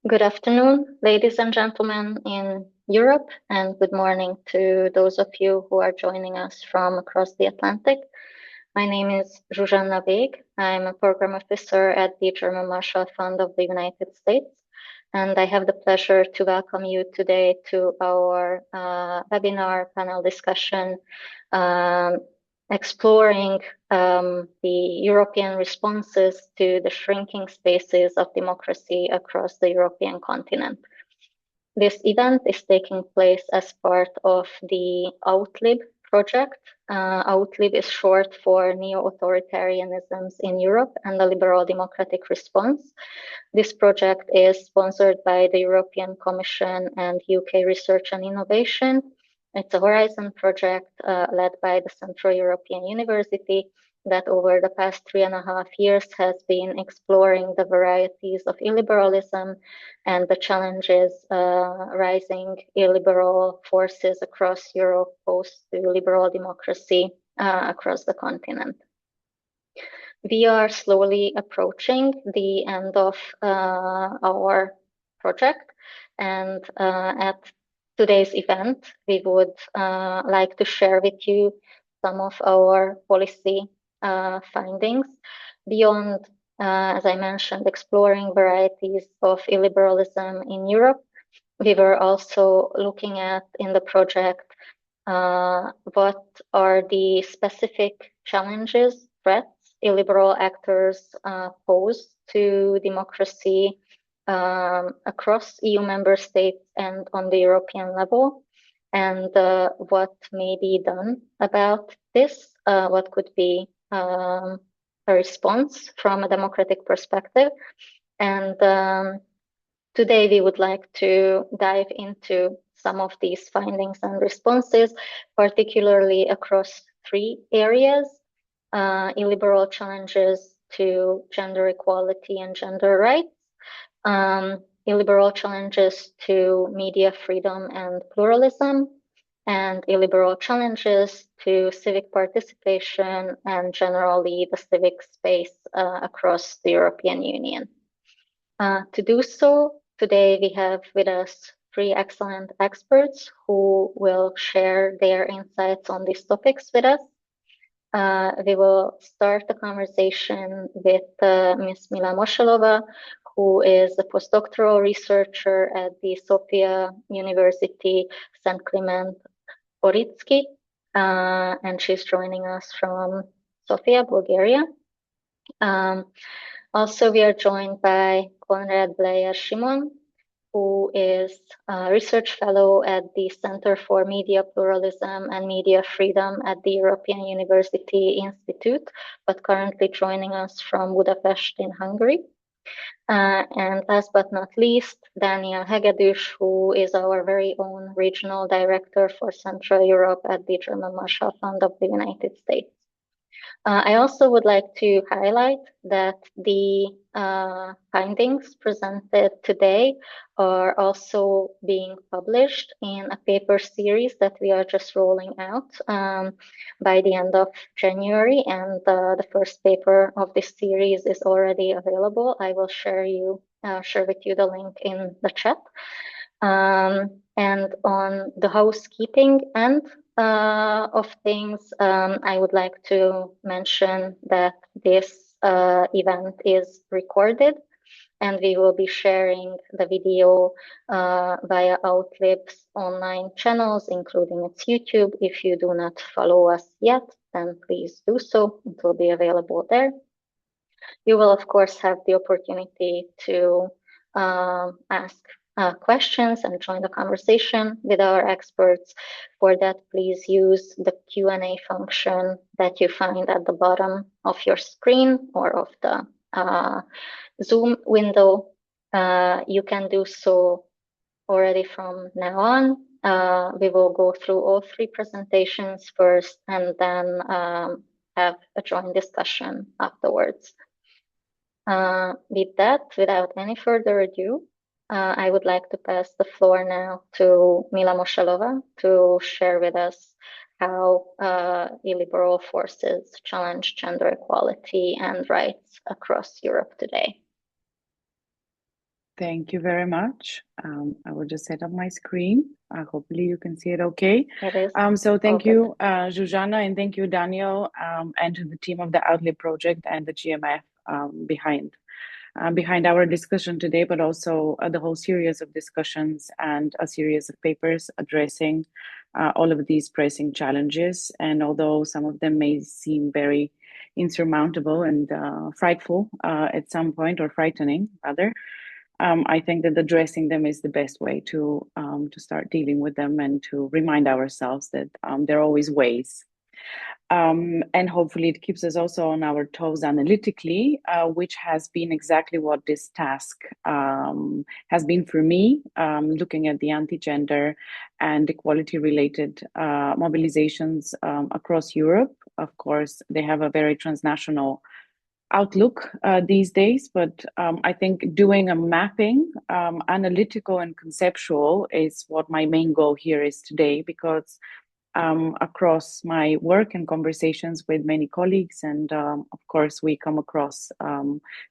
Good afternoon, ladies and gentlemen in Europe, and good morning to those of you who are joining us from across the Atlantic. My name is Zsuzsanna Vég. I'm a program officer at the German Marshall Fund of the United States, and I have the pleasure to welcome you today to our webinar panel discussion exploring the European responses to the shrinking spaces of democracy across the European continent. This event is taking place as part of the AUTHLIB project. AUTHLIB is short for Neo-Authoritarianisms in Europe and the Liberal Democratic Response. This project is sponsored by the European Commission and UK Research and Innovation. It's a Horizon project led by the Central European University that over the past 3.5 years has been exploring the varieties of illiberalism and the challenges rising illiberal forces across Europe pose to liberal democracy across the continent. We are slowly approaching the end of our project, and at today's event, we would like to share with you some of our policy findings beyond, as I mentioned, exploring varieties of illiberalism in Europe. We were also looking at in the project what are the specific challenges, threats illiberal actors pose to democracy across EU member states and on the European level, and what may be done about this, what could be a response from a democratic perspective. And today we would like to dive into some of these findings and responses, particularly across 3 areas: illiberal challenges to gender equality and gender rights, illiberal challenges to media freedom and pluralism, and illiberal challenges to civic participation and generally the civic space across the European Union. To do so, today we have with us 3 excellent experts who will share their insights on these topics with us. We will start the conversation with Ms. Mila Moshelova, who is a postdoctoral researcher at the Sofia University St. Clement Oritsky, and she's joining us from Sofia, Bulgaria. Also, we are joined by Konrad Bleyer-Simon, who is a research fellow at the Center for Media Pluralism and Media Freedom at the European University Institute, but currently joining us from Budapest in Hungary. And last but not least, Daniel Hegedűs, who is our very own regional director for Central Europe at the German Marshall Fund of the United States. I also would like to highlight that the findings presented today are also being published in a paper series that we are just rolling out by the end of January, and the first paper of this series is already available. I will share with you the link in the chat. And on the housekeeping end of things, I would like to mention that this event is recorded, and we will be sharing the video via AUTHLIB's online channels, including its YouTube. If you do not follow us yet, then please do so. It will be available there. You will, of course, have the opportunity to ask questions and join the conversation with our experts. For that, please use the Q&A function that you find at the bottom of your screen or of the Zoom window. You can do so already from now on. We will go through all 3 presentations first and then have a joint discussion afterwards. With that, without any further ado, I would like to pass the floor now to Mila Moshelova to share with us how illiberal forces challenge gender equality and rights across Europe today. Thank you very much. I will just set up my screen. Hopefully you can see it okay. It is So all thank good. you, Zsuzsanna, and thank you, Daniel, and to the team of the AUTHLIB project and the GMF behind our discussion today, but also the whole series of discussions and a series of papers addressing all of these pressing challenges. And although some of them may seem very insurmountable and frightful at some point, or frightening rather, I think that addressing them is the best way to start dealing with them and to remind ourselves that there are always ways. And hopefully it keeps us also on our toes analytically, which has been exactly what this task has been for me, looking at the anti-gender and equality related mobilizations across Europe. Of course, they have a very transnational outlook these days, but I think doing a mapping, analytical and conceptual, is what my main goal here is today, because across my work and conversations with many colleagues, and of course, we come across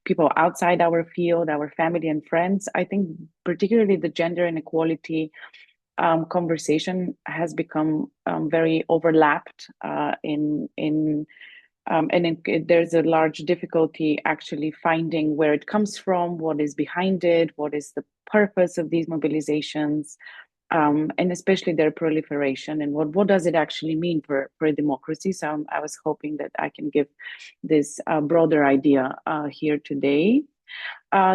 people outside our field, our family and friends. I think particularly the gender inequality conversation has become very overlapped there's a large difficulty actually finding where it comes from, what is behind it, what is the purpose of these mobilizations, and especially their proliferation, and what does it actually mean for a democracy. So I was hoping that I can give this broader idea here today.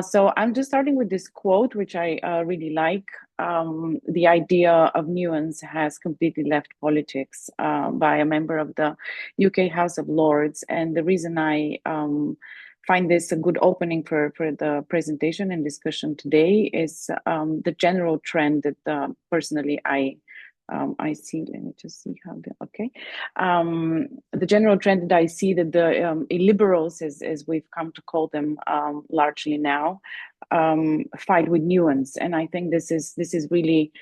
So I'm just starting with this quote, which I really like. The idea of nuance has completely left politics, by a member of the UK House of Lords. And the reason I find this a good opening for the presentation and discussion today is the general trend that personally I see. Let me just see how okay. The general trend that I see, that the illiberals, as we've come to call them largely now, fight with nuance, and I think this is really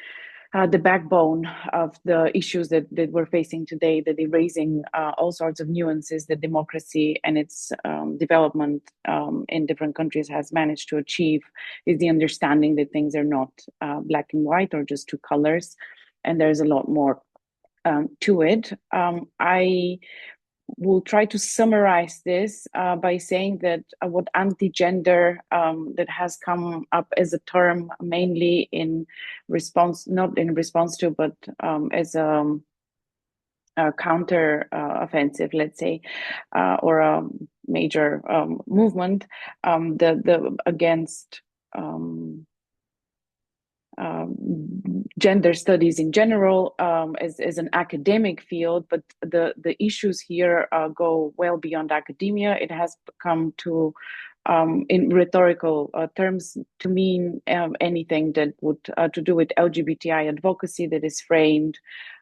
the backbone of the issues that we're facing today, that erasing all sorts of nuances that democracy and its development in different countries has managed to achieve, is the understanding that things are not black and white or just two colors, and there's a lot more to it. I will try to summarize this by saying that what anti-gender, that has come up as a term mainly in response, not in response to, but as a counter offensive, let's say, or a major movement, the against gender studies in general, as an academic field, but the issues here go well beyond academia. It has come to, in rhetorical terms, to mean anything that would to do with LGBTI advocacy that is framed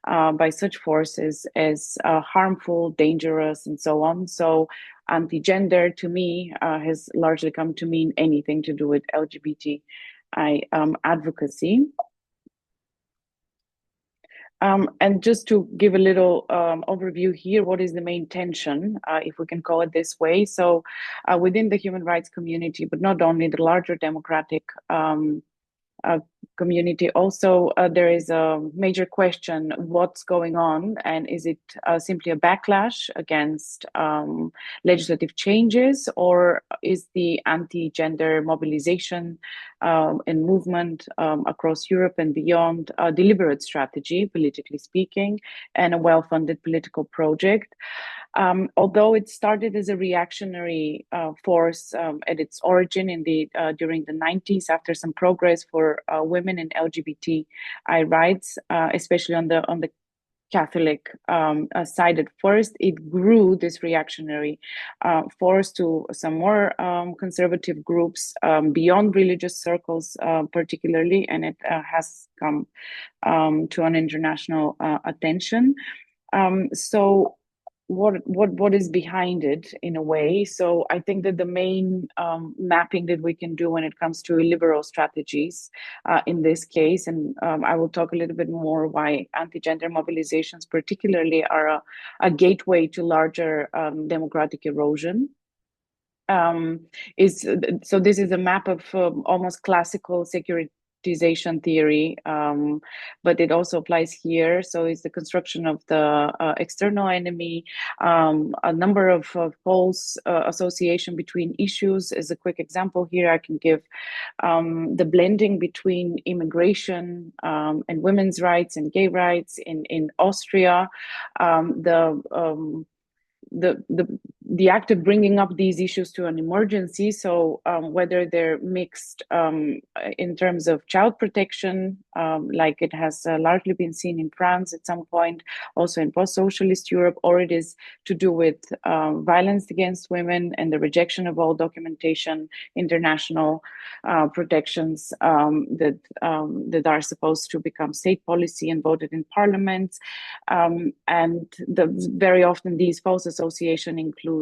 by such forces as harmful, dangerous, and so on. So anti-gender to me has largely come to mean anything to do with LGBTI advocacy. And just to give a little overview here, what is the main tension, if we can call it this way? So within the human rights community, but not only the larger democratic community, also there is a major question: what's going on, and is it simply a backlash against legislative changes, or is the anti-gender mobilization and movement across Europe and beyond a deliberate strategy, politically speaking, and a well-funded political project? Although it started as a reactionary force at its origin in the during the 90s, after some progress for women and LGBTI rights, especially on the Catholic side at first, it grew, this reactionary force, to some more conservative groups beyond religious circles, particularly, and it has come to an international attention. So what is behind it, in a way? So I think that the main mapping that we can do when it comes to illiberal strategies in this case, and I will talk a little bit more why anti-gender mobilizations particularly are a gateway to larger democratic erosion. is so this is a map of almost classical securitization theory, but it also applies here. So it's the construction of the external enemy, a number of false association between issues. As a quick example here, I can give the blending between immigration and women's rights and gay rights in Austria, the act of bringing up these issues to an emergency. So whether they're mixed in terms of child protection, like it has largely been seen in France at some point, also in post-socialist Europe, or it is to do with violence against women and the rejection of all documentation, international protections that are supposed to become state policy and voted in parliaments. And very often these false associations include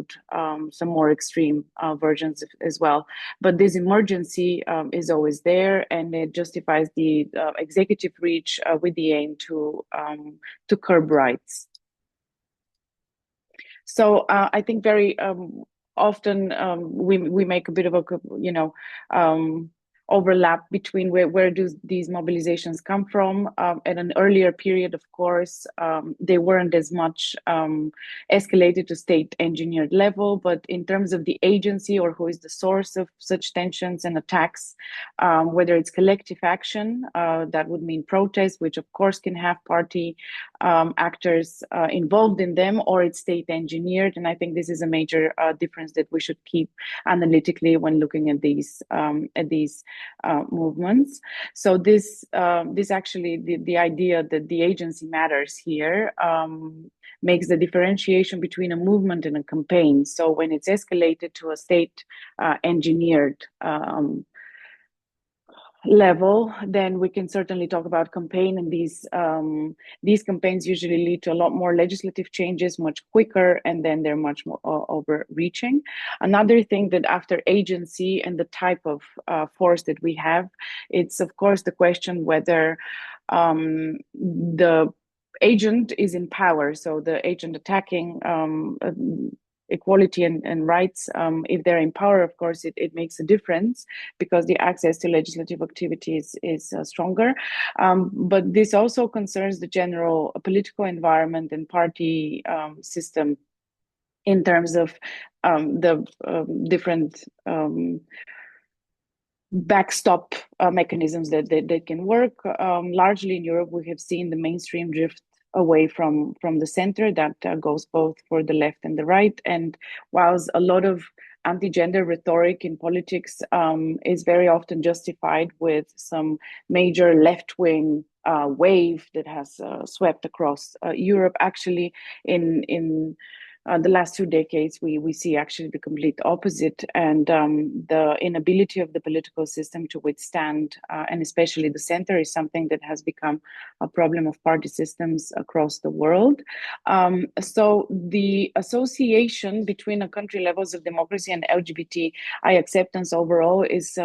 some more extreme versions as well. But this emergency is always there, and it justifies the executive reach with the aim to curb rights. So I think very often we make a bit of a overlap between where do these mobilizations come from. At an earlier period, of course, they weren't as much escalated to state engineered level, but in terms of the agency or who is the source of such tensions and attacks, whether it's collective action, that would mean protests, which of course can have party actors involved in them, or it's state engineered. And I think this is a major difference that we should keep analytically when looking at these movements. So this actually the idea that the agency matters here makes the differentiation between a movement and a campaign. So when it's escalated to a state engineered level, then we can certainly talk about campaign, and these campaigns usually lead to a lot more legislative changes much quicker, and then they're much more overreaching. Another thing that after agency and the type of force that we have, it's of course the question whether the agent is in power, so the agent attacking equality and rights, if they're in power, of course, it makes a difference because the access to legislative activities is stronger. But this also concerns the general political environment and party system in terms of the different backstop mechanisms that can work. Largely in Europe, we have seen the mainstream drift away from the center. That goes both for the left and the right. And whilst a lot of anti-gender rhetoric in politics is very often justified with some major left-wing wave that has swept across Europe, actually in the last 2 decades, we see actually the complete opposite, and the inability of the political system to withstand, and especially the center, is something that has become a problem of party systems across the world. So the association between a country levels of democracy and LGBTI acceptance overall is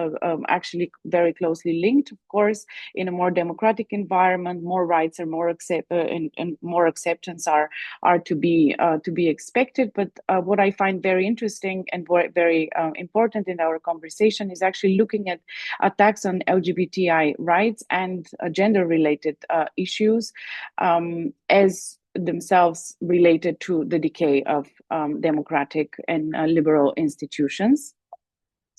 actually very closely linked. Of course, in a more democratic environment, more rights are more and more acceptance are to be expected. But what I find very interesting and very important in our conversation is actually looking at attacks on LGBTI rights and gender-related issues as themselves related to the decay of democratic and liberal institutions.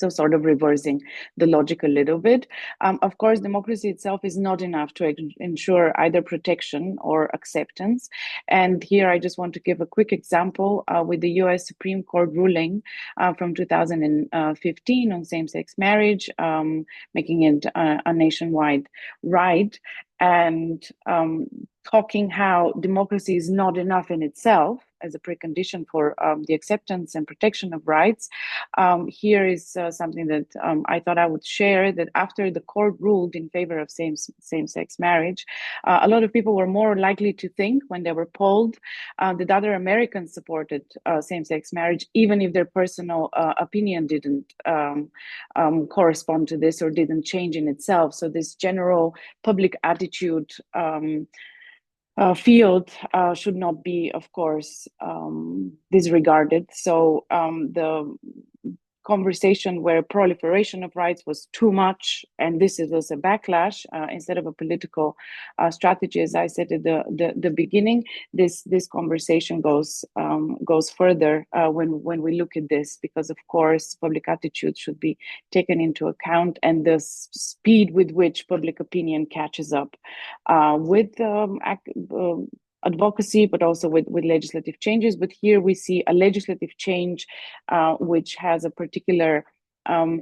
So sort of reversing the logic a little bit. Of course, democracy itself is not enough to ensure either protection or acceptance. And here I just want to give a quick example with the US Supreme Court ruling from 2015 on same-sex marriage, making it a nationwide right, and talking how democracy is not enough in itself as a precondition for the acceptance and protection of rights. Here is something that I thought I would share, that after the court ruled in favor of same-sex marriage, a lot of people were more likely to think when they were polled that other Americans supported same-sex marriage, even if their personal opinion didn't correspond to this or didn't change in itself. So this general public attitude field should not be, of course, disregarded. So the conversation where proliferation of rights was too much, and this was a backlash instead of a political strategy. As I said at the beginning, this conversation goes further when we look at this, because of course public attitude should be taken into account, and the speed with which public opinion catches up with advocacy, but also with legislative changes. But here we see a legislative change which has a particular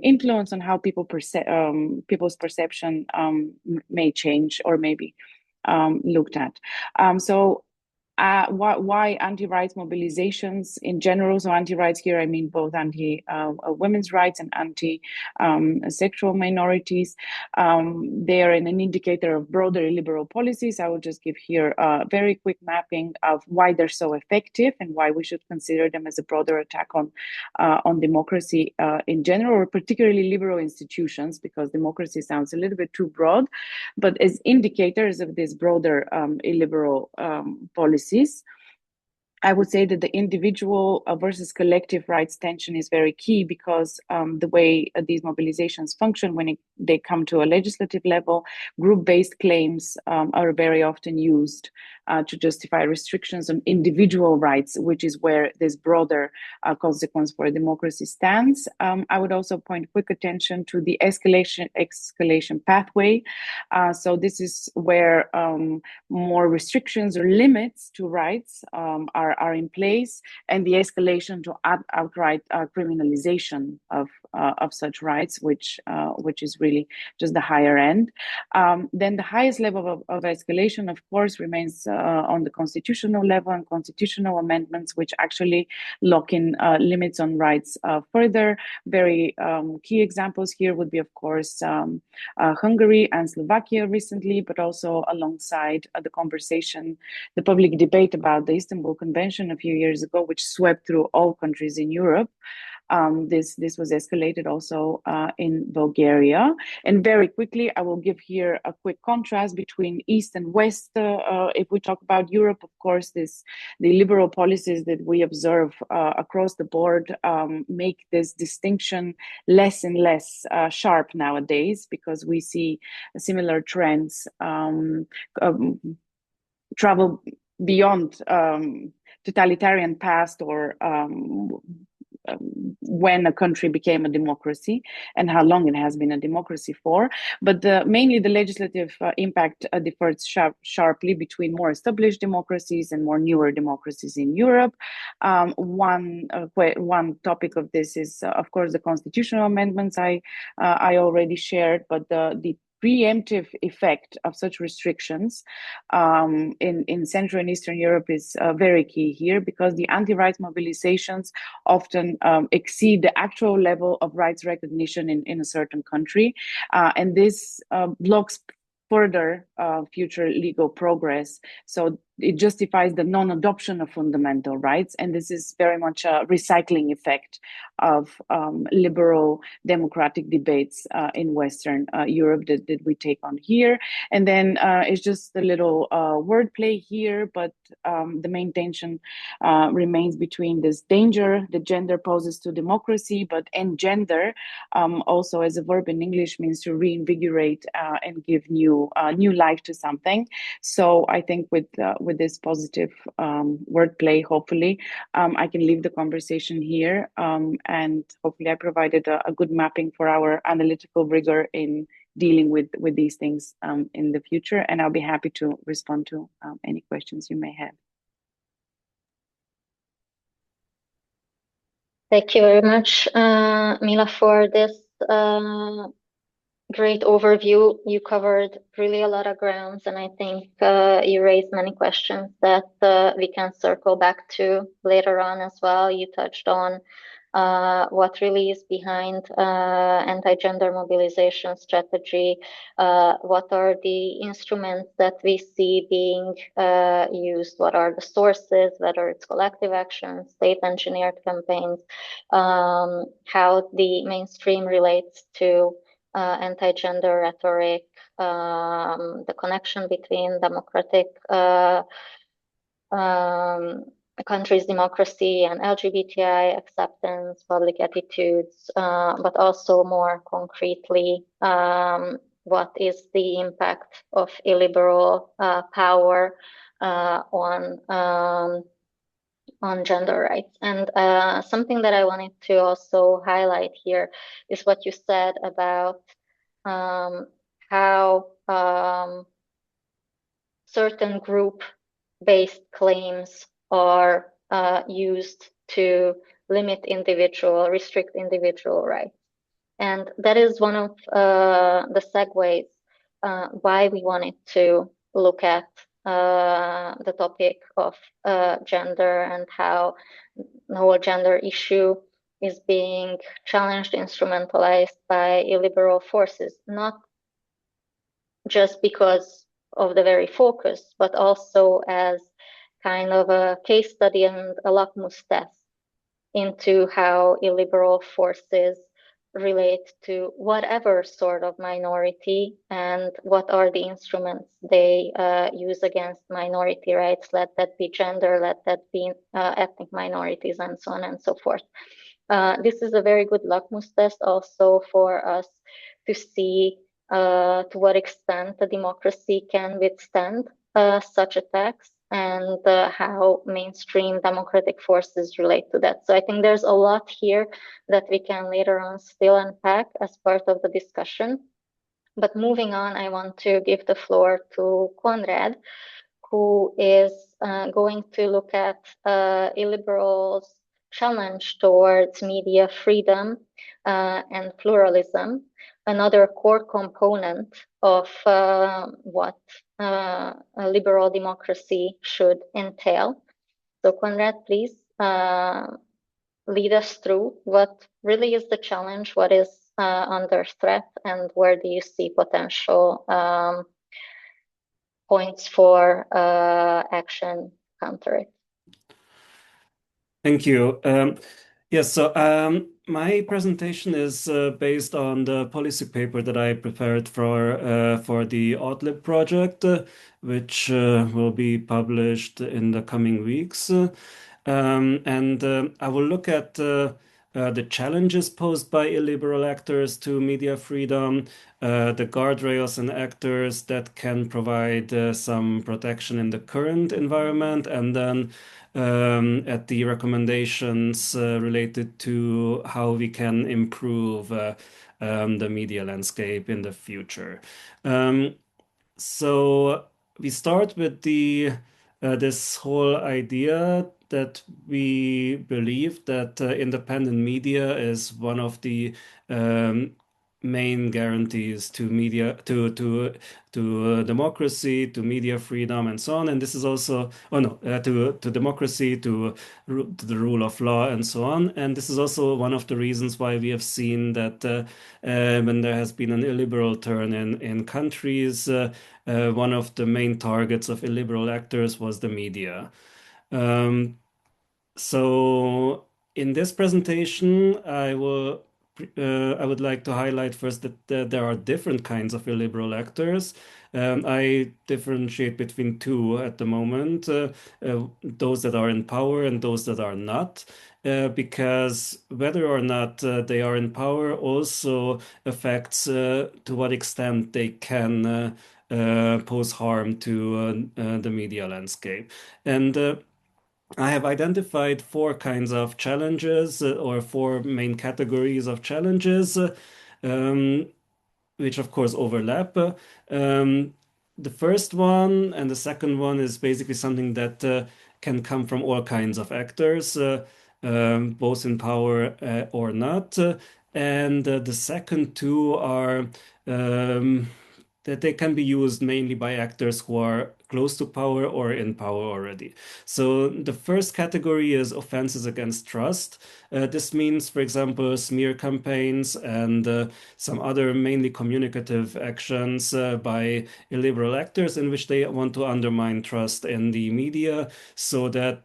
influence on how people's perception may change or maybe looked at. So why anti-rights mobilizations in general? So anti-rights here, I mean both anti-women's rights and anti-sexual minorities. They are an indicator of broader illiberal policies. I will just give here a very quick mapping of why they're so effective and why we should consider them as a broader attack on democracy in general, or particularly liberal institutions, because democracy sounds a little bit too broad, but as indicators of this broader illiberal policies. I would say that the individual versus collective rights tension is very key, because the way these mobilizations function when they come to a legislative level, group-based claims are very often used to justify restrictions on individual rights, which is where this broader consequence for democracy stands. I would also point quick attention to the escalation pathway. So this is where more restrictions or limits to rights are in place, and the escalation to outright criminalization of such rights, which is really just the higher end. Then the highest level of escalation, of course, remains on the constitutional level, and constitutional amendments which actually lock in limits on rights further. Very key examples here would be, of course, Hungary and Slovakia recently, but also alongside the conversation, the public debate about the Istanbul Convention a few years ago, which swept through all countries in Europe. This was escalated also in Bulgaria. And very quickly, I will give here a quick contrast between East and West. If we talk about Europe, of course, the liberal policies that we observe across the board make this distinction less and less sharp nowadays, because we see similar trends travel beyond totalitarian past, or when a country became a democracy and how long it has been a democracy for. But mainly the legislative impact differs sharply between more established democracies and more newer democracies in Europe. One topic of this is, of course, the constitutional amendments I already shared, but the preemptive effect of such restrictions in Central and Eastern Europe is very key here, because the anti-rights mobilizations often exceed the actual level of rights recognition in a certain country. And this blocks further future legal progress. So it justifies the non-adoption of fundamental rights. And this is very much a recycling effect of liberal democratic debates in Western Europe that we take on here. And then it's just a little wordplay here, but the main tension remains between this danger that gender poses to democracy, but engender also as a verb in English means to reinvigorate and give new life to something. So I think with this positive wordplay, hopefully, I can leave the conversation here, and hopefully I provided a good mapping for our analytical rigor in dealing with these things in the future, and I'll be happy to respond to any questions you may have. Thank you very much, Mila, for this great overview. You covered really a lot of grounds, and I think you raised many questions that we can circle back to later on as well. You touched on what really is behind anti-gender mobilization strategy, what are the instruments that we see being used, what are the sources, whether it's collective action, state-engineered campaigns, how the mainstream relates to anti-gender rhetoric, the connection between democratic country's democracy and LGBTI acceptance, public attitudes, but also more concretely, what is the impact of illiberal power on gender rights. And something that I wanted to also highlight here is what you said about how certain group-based claims are used to restrict individual rights. And that is one of the segues why we wanted to look at the topic of gender and how the whole gender issue is being challenged, instrumentalized by illiberal forces, not just because of the very focus, but also as kind of a case study and a litmus test into how illiberal forces relate to whatever sort of minority and what are the instruments they use against minority rights, let that be gender, let that be ethnic minorities, and so on and so forth. This is a very good litmus test also for us to see to what extent the democracy can withstand such attacks and how mainstream democratic forces relate to that. So I think there's a lot here that we can later on still unpack as part of the discussion. But moving on, I want to give the floor to Konrad, who is going to look at illiberals' challenge towards media freedom and pluralism, another core component of what a liberal democracy should entail. So Konrad, please lead us through what really is the challenge, what is under threat, and where do you see potential points for action counter it. Thank you. Yes, so my presentation is based on the policy paper that I prepared for the AUTHLIB project, which will be published in the coming weeks. And I will look at the challenges posed by illiberal actors to media freedom, the guardrails and actors that can provide some protection in the current environment, and then at the recommendations related to how we can improve the media landscape in the future. So we start with this whole idea that we believe that independent media is one of the main guarantees to democracy, to media freedom, and so on. And this is also, to democracy, to the rule of law, and so on. And this is also one of the reasons why we have seen that when there has been an illiberal turn in countries, one of the main targets of illiberal actors was the media. So in this presentation, I would like to highlight first that there are different kinds of illiberal actors. I differentiate between two at the moment, those that are in power and those that are not, because whether or not they are in power also affects to what extent they can pose harm to the media landscape. And I have identified four kinds of challenges or four main categories of challenges, which of course overlap. The first one and the second one is basically something that can come from all kinds of actors, both in power or not. And the second two are that they can be used mainly by actors who are close to power or in power already. So the first category is offenses against trust. This means, for example, smear campaigns and some other mainly communicative actions by illiberal actors in which they want to undermine trust in the media so that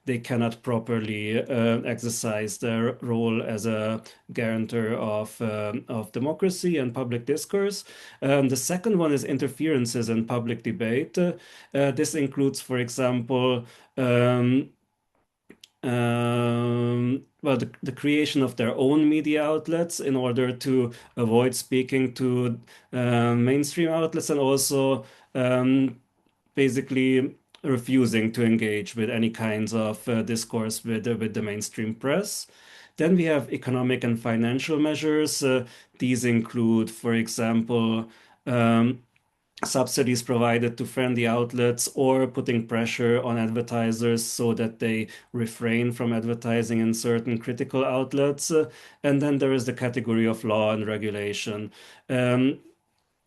they cannot properly exercise their role as a guarantor of democracy and public discourse. The second one is interferences in public debate. This includes, for example, well, the creation of their own media outlets in order to avoid speaking to mainstream outlets, and also basically refusing to engage with any kinds of discourse with the mainstream press. Then we have economic and financial measures. These include, for example, subsidies provided to friendly outlets or putting pressure on advertisers so that they refrain from advertising in certain critical outlets. And then there is the category of law and regulation.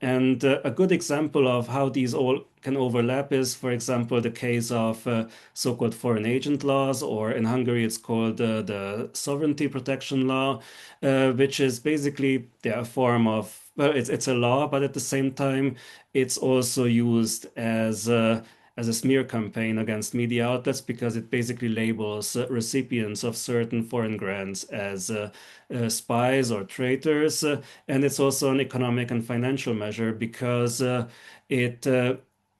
And a good example of how these all can overlap is, for example, the case of so-called foreign agent laws, or in Hungary it's called the sovereignty protection law, which is basically a form of, well, it's a law, but at the same time, it's also used as a smear campaign against media outlets because it basically labels recipients of certain foreign grants as spies or traitors. And it's also an economic and financial measure because it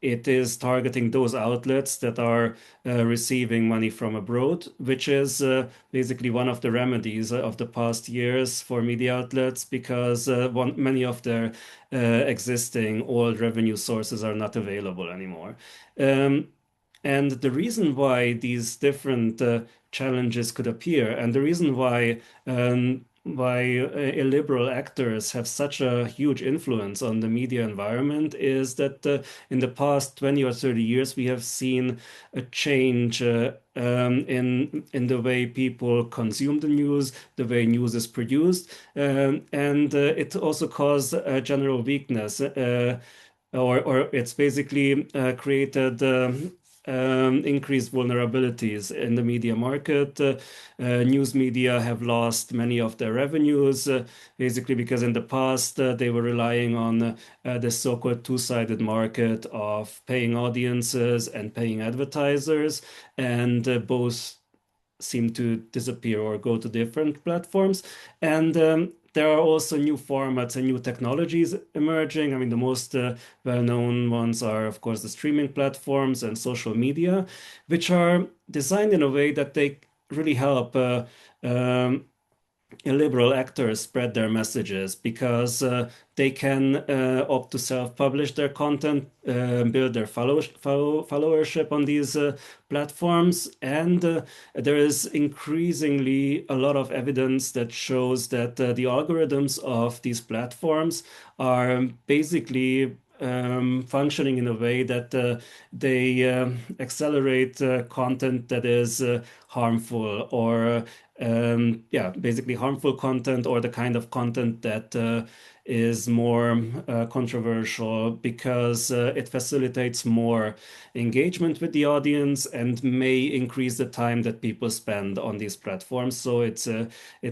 it is targeting those outlets that are receiving money from abroad, which is basically one of the remedies of the past years for media outlets because many of their existing old revenue sources are not available anymore. Um, and the reason why these different challenges could appear, and the reason why illiberal actors have such a huge influence on the media environment is that in the past 20 or 30 years we have seen a change in the way people consume the news, the way news is produced, and it also caused a general weakness. Or it's basically created increased vulnerabilities in the media market. News media have lost many of their revenues, basically because in the past they were relying on the so-called two-sided market of paying audiences and paying advertisers, and both seem to disappear or go to different platforms. And there are also new formats and new technologies emerging. I mean, the most well-known ones are, of course, the streaming platforms and social media, which are designed in a way that they really help illiberal actors spread their messages because they can opt to self-publish their content, build their followership on these platforms, and there is increasingly a lot of evidence that shows that the algorithms of these platforms are basically functioning in a way that they accelerate content that is harmful or yeah, basically harmful content or the kind of content that is more controversial because it facilitates more engagement with the audience and may increase the time that people spend on these platforms. So it's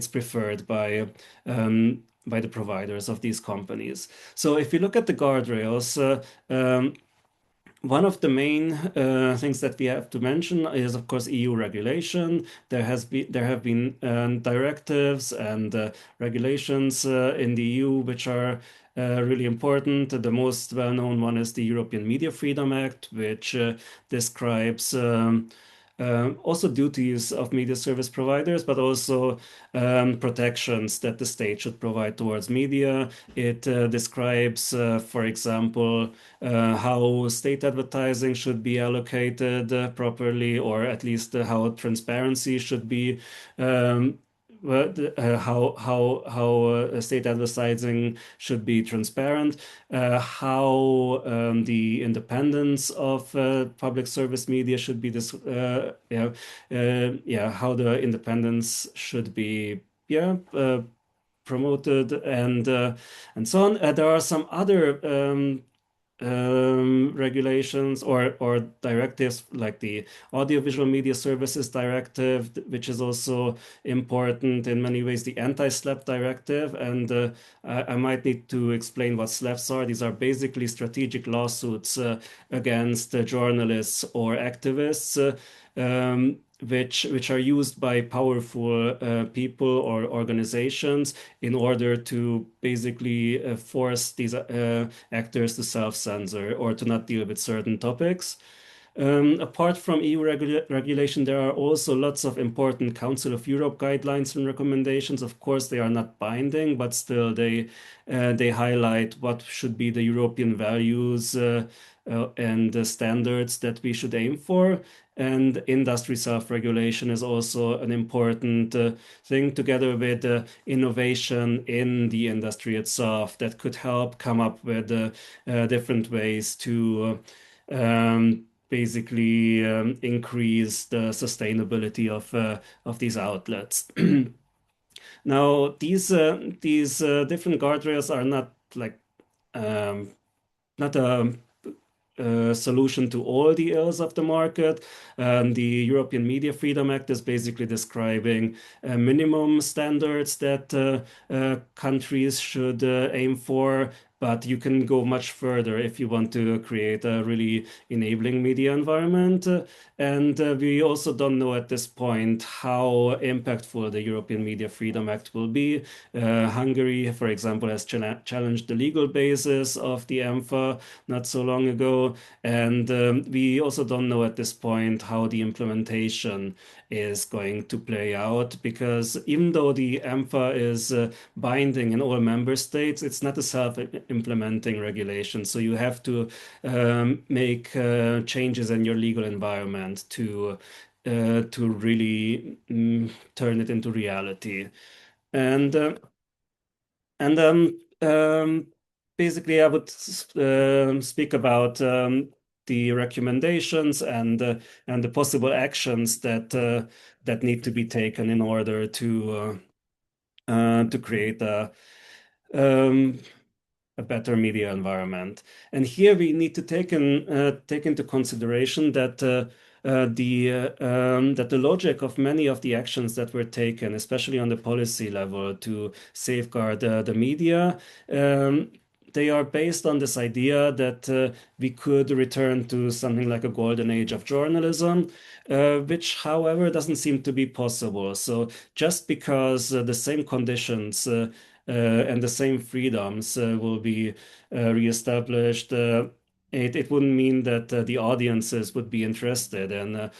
preferred by the providers of these companies. So if you look at the guardrails, one of the main things that we have to mention is, of course, EU regulation. There have been directives and regulations in the EU which are really important. The most well-known one is the European Media Freedom Act, which describes also duties of media service providers, but also protections that the state should provide towards media. It describes, for example, how state advertising should be allocated properly, or at least how transparency should be. How state advertising should be transparent, how the independence of public service media should be this, how the independence should be, promoted, and so on. There are some other regulations or directives like the Audiovisual Media Services Directive, which is also important in many ways, the anti-SLAPP directive. And I might need to explain what SLAPPs are. These are basically strategic lawsuits against journalists or activists. Which are used by powerful people or organizations in order to basically force these actors to self-censor or to not deal with certain topics. Apart from EU regulation, there are also lots of important Council of Europe guidelines and recommendations. Of course, they are not binding, but still they highlight what should be the European values and the standards that we should aim for. And industry self-regulation is also an important thing, together with innovation in the industry itself, that could help come up with different ways to basically increase the sustainability of these outlets. Now, these different guardrails are not like not a solution to all the ills of the market. The European Media Freedom Act is basically describing minimum standards that countries should aim for, but you can go much further if you want to create a really enabling media environment. And we also don't know at this point how impactful the European Media Freedom Act will be. Hungary, for example, has challenged the legal basis of the EMFA not so long ago. And we also don't know at this point how the implementation is going to play out, because even though the EMFA is binding in all member states, it's not a self-implementing regulation. So you have to make changes in your legal environment to really turn it into reality. And and basically, I would speak about the recommendations and the possible actions that need to be taken in order to create um, a better media environment. And here we need to take into consideration that the logic of many of the actions that were taken, especially on the policy level, to safeguard the media, they are based on this idea that we could return to something like a golden age of journalism, which, however, doesn't seem to be possible. So just because the same conditions and the same freedoms will be reestablished, it wouldn't mean that the audiences would be interested in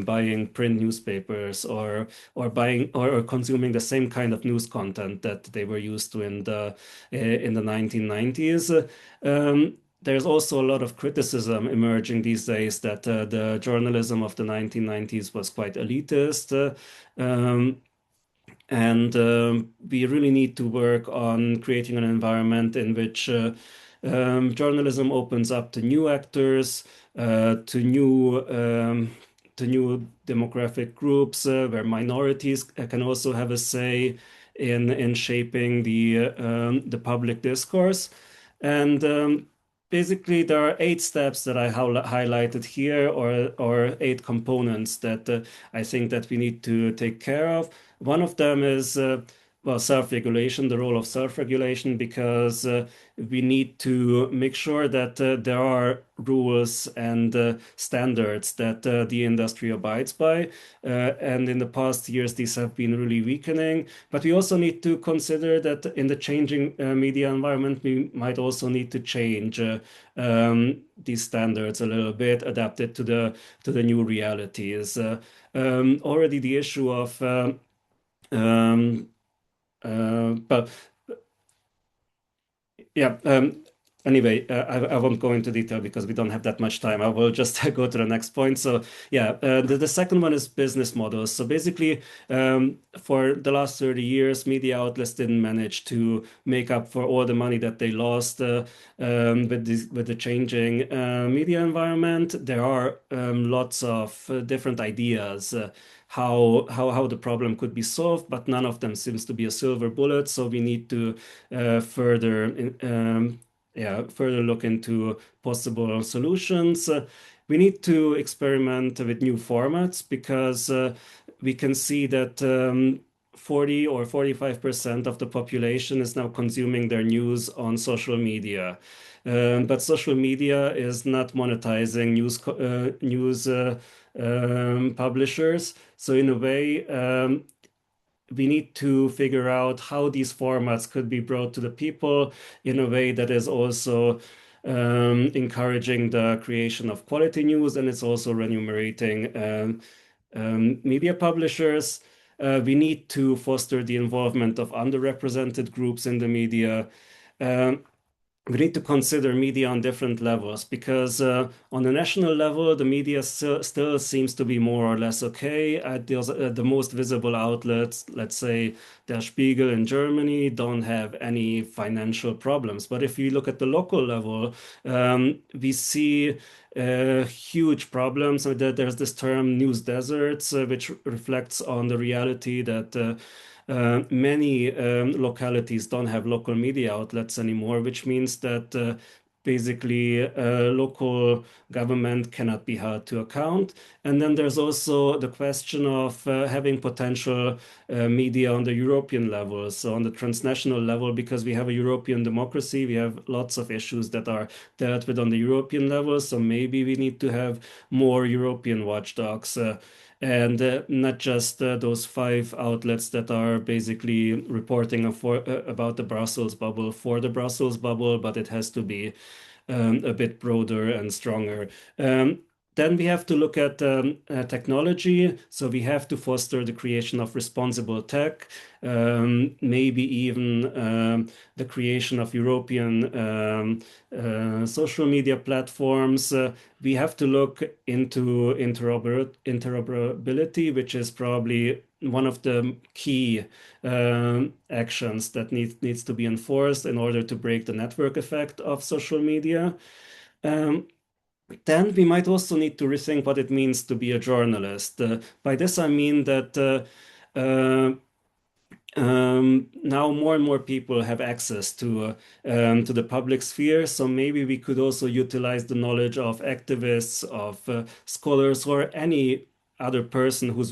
buying print newspapers or buying or consuming the same kind of news content that they were used to in the 1990s. There's also a lot of criticism emerging these days that the journalism of the 1990s was quite elitist. And we really need to work on creating an environment in which journalism opens up to new actors, to new demographic groups, where minorities can also have a say in shaping the public discourse. And basically, there are 8 steps that I highlighted here, or 8 components that I think that we need to take care of. One of them is well, self-regulation, the role of self-regulation, because we need to make sure that there are rules and standards that the industry abides by. And in the past years, these have been really weakening. But we also need to consider that in the changing media environment, we might also need to change these standards a little bit, adapted to the new realities. Already the issue of but yeah. Anyway, I won't go into detail because we don't have that much time. I will just go to the next point. So yeah, the second one is business models. So basically, for the last 30 years, media outlets didn't manage to make up for all the money that they lost with the changing media environment. There are lots of different ideas. How the problem could be solved, but none of them seems to be a silver bullet. So we need to further look into possible solutions. We need to experiment with new formats, because we can see that 40 or 45% of the population is now consuming their news on social media. But social media is not monetizing news publishers. So in a way, we need to figure out how these formats could be brought to the people in a way that is also encouraging the creation of quality news, and it's also remunerating media publishers. We need to foster the involvement of underrepresented groups in the media. We need to consider media on different levels because on a national level, the media still seems to be more or less okay. The most visible outlets, let's say Der Spiegel in Germany, don't have any financial problems. But if you look at the local level, we see huge problems. There's this term news deserts, which reflects on the reality that many localities don't have local media outlets anymore, which means that basically local government cannot be held to account. And then there's also the question of having potential media on the European level, so on the transnational level, because we have a European democracy, we have lots of issues that are dealt with on the European level. So maybe we need to have more European watchdogs. And not just those 5 outlets that are basically reporting about the Brussels bubble for the Brussels bubble, but it has to be a bit broader and stronger. Then we have to look at technology. So we have to foster the creation of responsible tech, maybe even the creation of European social media platforms. We have to look into interoperability, which is probably one of the key actions that needs to be enforced in order to break the network effect of social media. Then we might also need to rethink what it means to be a journalist. By this, I mean that now more and more people have access to the public sphere, so maybe we could also utilize the knowledge of activists, of scholars, or any other person who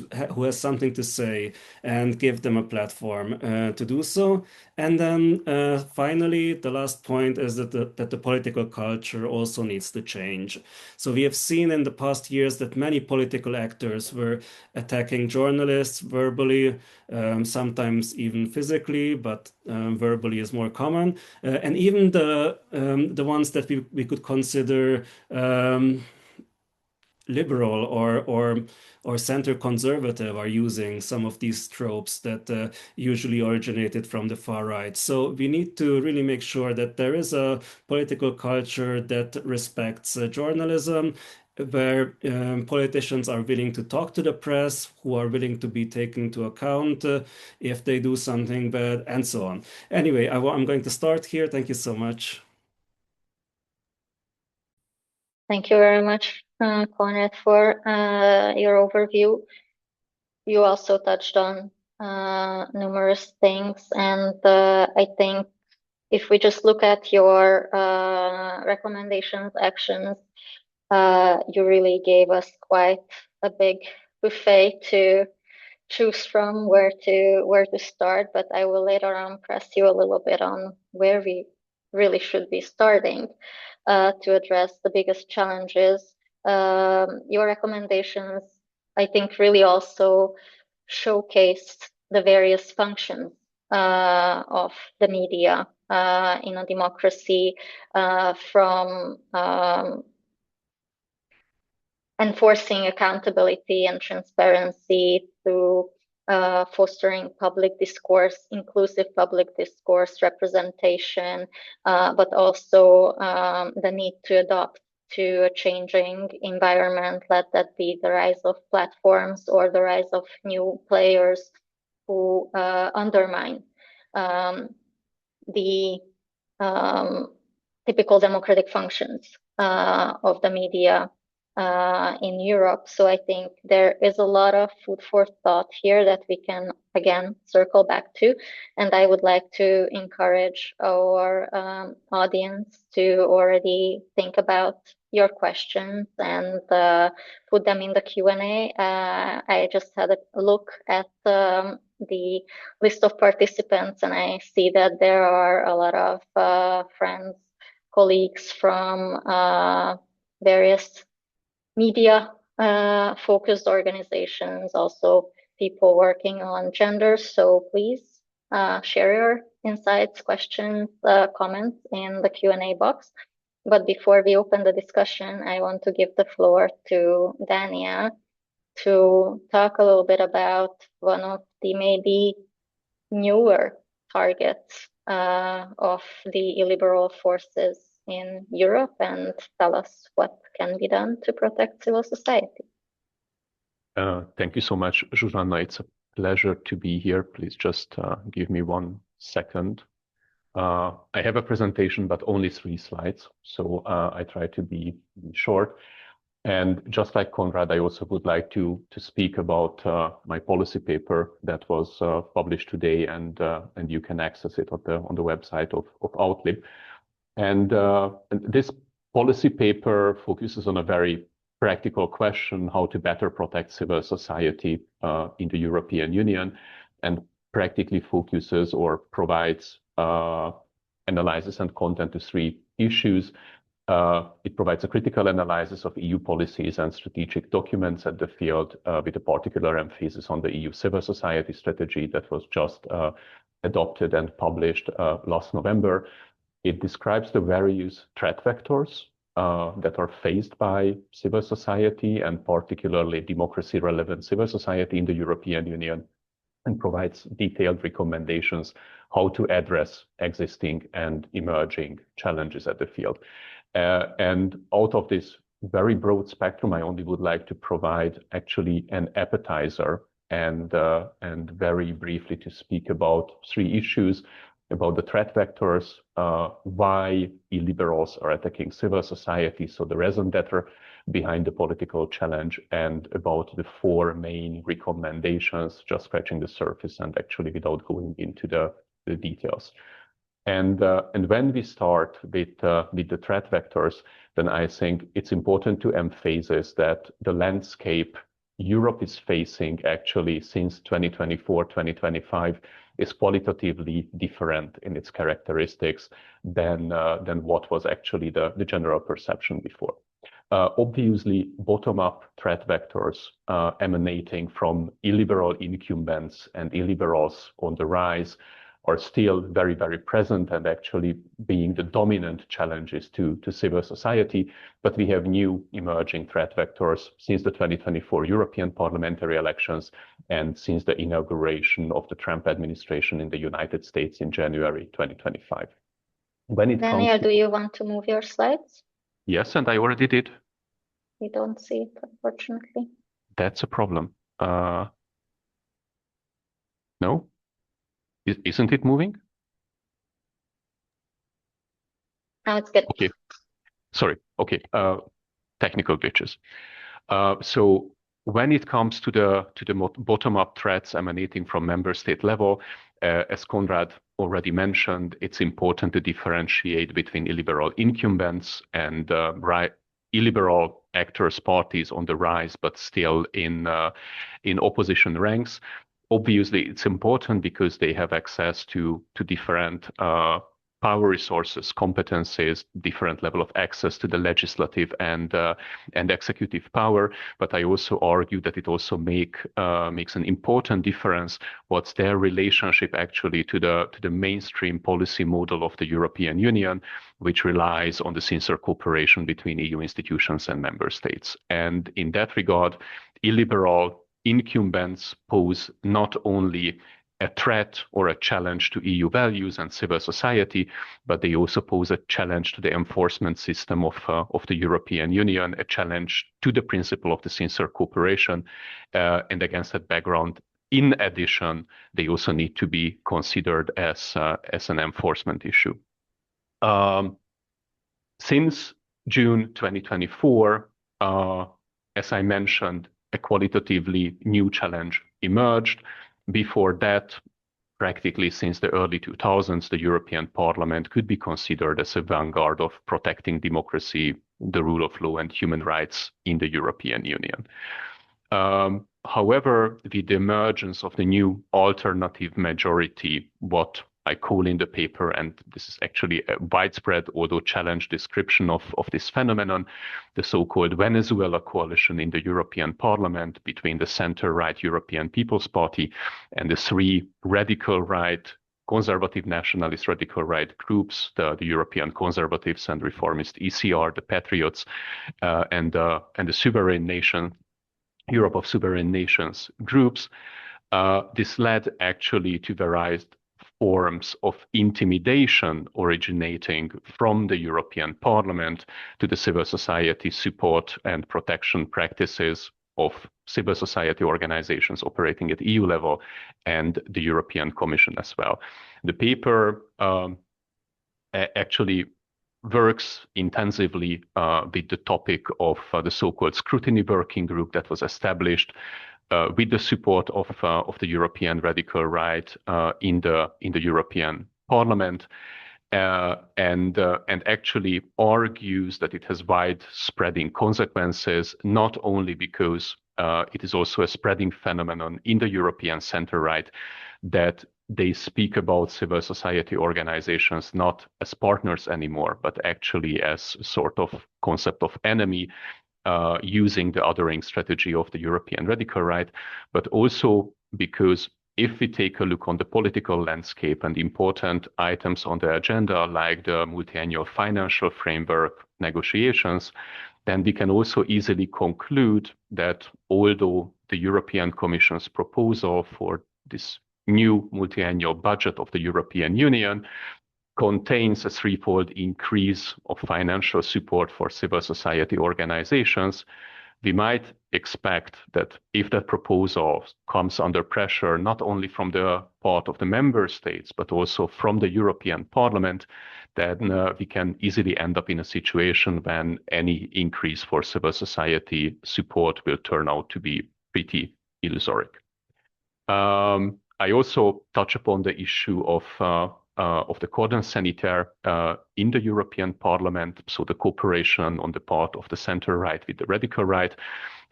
has something to say and give them a platform to do so. And then finally, the last point is that the political culture also needs to change. So we have seen in the past years that many political actors were attacking journalists verbally, sometimes even physically, but verbally is more common. And even the ones that we could consider liberal or center conservative are using some of these tropes that usually originated from the far right. So we need to really make sure that there is a political culture that respects journalism, where politicians are willing to talk to the press, who are willing to be taken into account if they do something bad, and so on. Anyway, I'm going to start here. Thank you so much. Thank you very much, Konrad, for your overview. You also touched on numerous things, and I think if we just look at your recommendations, actions, you really gave us quite a big buffet to choose from where to start. But I will later on press you a little bit on where we really should be starting to address the biggest challenges. Your recommendations, I think, really also showcased the various functions of the media in a democracy, from enforcing accountability and transparency to fostering public discourse, inclusive public discourse, representation, but also the need to adapt to a changing environment, let that be the rise of platforms or the rise of new players who undermine the typical democratic functions of the media in Europe. So I think there is a lot of food for thought here that we can again circle back to. And I would like to encourage our audience to already think about your questions and put them in the Q&A. I just had a look at the list of participants, and I see that there are a lot of friends, colleagues from various media focused organizations, also people working on gender. So please share your insights, questions, comments in the Q&A box. But before we open the discussion, I want to give the floor to Dania to talk a little bit about one of the maybe newer targets of the illiberal forces in Europe, and tell us what can be done to protect civil society. Thank you so much, Zsuzsanna. It's a pleasure to be here. Please just give me 1 second. I have a presentation, but only 3 slides, so I try to be short. And just like Konrad, I also would like to speak about my policy paper that was published today, and you can access it on the website of AUTHLIB. And this policy paper focuses on a very practical question: how to better protect civil society in the European Union, and practically focuses or provides analysis and content to 3 issues. It provides a critical analysis of EU policies and strategic documents at the field, with a particular emphasis on the EU civil society strategy that was just adopted and published last November. It describes the various threat vectors that are faced by civil society, and particularly democracy-relevant civil society in the European Union, and provides detailed recommendations how to address existing and emerging challenges at the field. And out of this very broad spectrum, I only would like to provide actually an appetizer and very briefly to speak about 3 issues: about the threat vectors, why illiberals are attacking civil society, so the raison d'etre behind the political challenge, and about the 4 main recommendations, just scratching the surface and actually without going into the details. And when we start with the threat vectors, then I think it's important to emphasize that the landscape Europe is facing actually since 2024, 2025 is qualitatively different in its characteristics than what was actually the general perception before. Obviously, bottom-up threat vectors emanating from illiberal incumbents and illiberals on the rise are still very, very present and actually being the dominant challenges to civil society. But we have new emerging threat vectors since the 2024 European parliamentary elections and since the inauguration of the Trump administration in the United States in January 2025. Daniel, do you want to move your slides? Yes, and I already did. We don't see it, unfortunately. That's a problem. No? Isn't it moving? Now it's good. Okay. Sorry. Okay. Technical glitches. So when it comes to the bottom-up threats emanating from member state level, as Konrad already mentioned, it's important to differentiate between illiberal incumbents and illiberal actors, parties on the rise, but still in opposition ranks. Obviously, it's important because they have access to different power resources, competencies, different level of access to the legislative and executive power. But I also argue that it also makes an important difference what's their relationship actually to the mainstream policy model of the European Union, which relies on the sincere cooperation between EU institutions and member states. And in that regard, illiberal incumbents pose not only a threat or a challenge to EU values and civil society, but they also pose a challenge to the enforcement system of the European Union, a challenge to the principle of the sincere cooperation. And against that background, in addition, they also need to be considered as an enforcement issue. Since June 2024, as I mentioned, a qualitatively new challenge emerged. Before that, practically since the early 2000s, the European Parliament could be considered as a vanguard of protecting democracy, the rule of law, and human rights in the European Union. However, with the emergence of the new alternative majority, what I call in the paper, and this is actually a widespread, although challenged description of this phenomenon, the so-called Venezuela coalition in the European Parliament between the center-right European People's Party and the 3 radical right conservative nationalist radical right groups, the European Conservatives and Reformist ECR, the Patriots, and the Sovereign Nation, Europe of Sovereign Nations groups. This led actually to various forms of intimidation originating from the European Parliament to the civil society support and protection practices of civil society organizations operating at EU level and the European Commission as well. The paper actually works intensively with the topic of the so-called scrutiny working group that was established with the support of the European radical right in the European Parliament, and actually argues that it has widespreading consequences, not only because it is also a spreading phenomenon in the European center right, that they speak about civil society organizations not as partners anymore, but actually as sort of concept of enemy, using the othering strategy of the European radical right, but also because if we take a look on the political landscape and important items on the agenda, like the multi-annual financial framework negotiations, then we can also easily conclude that although the European Commission's proposal for this new multi-annual budget of the European Union contains a threefold increase of financial support for civil society organizations, we might expect that if that proposal comes under pressure, not only from the part of the member states, but also from the European Parliament, then we can easily end up in a situation when any increase for civil society support will turn out to be pretty illusory. I also touch upon the issue of the cordon sanitaire in the European Parliament, so the cooperation on the part of the center right with the radical right.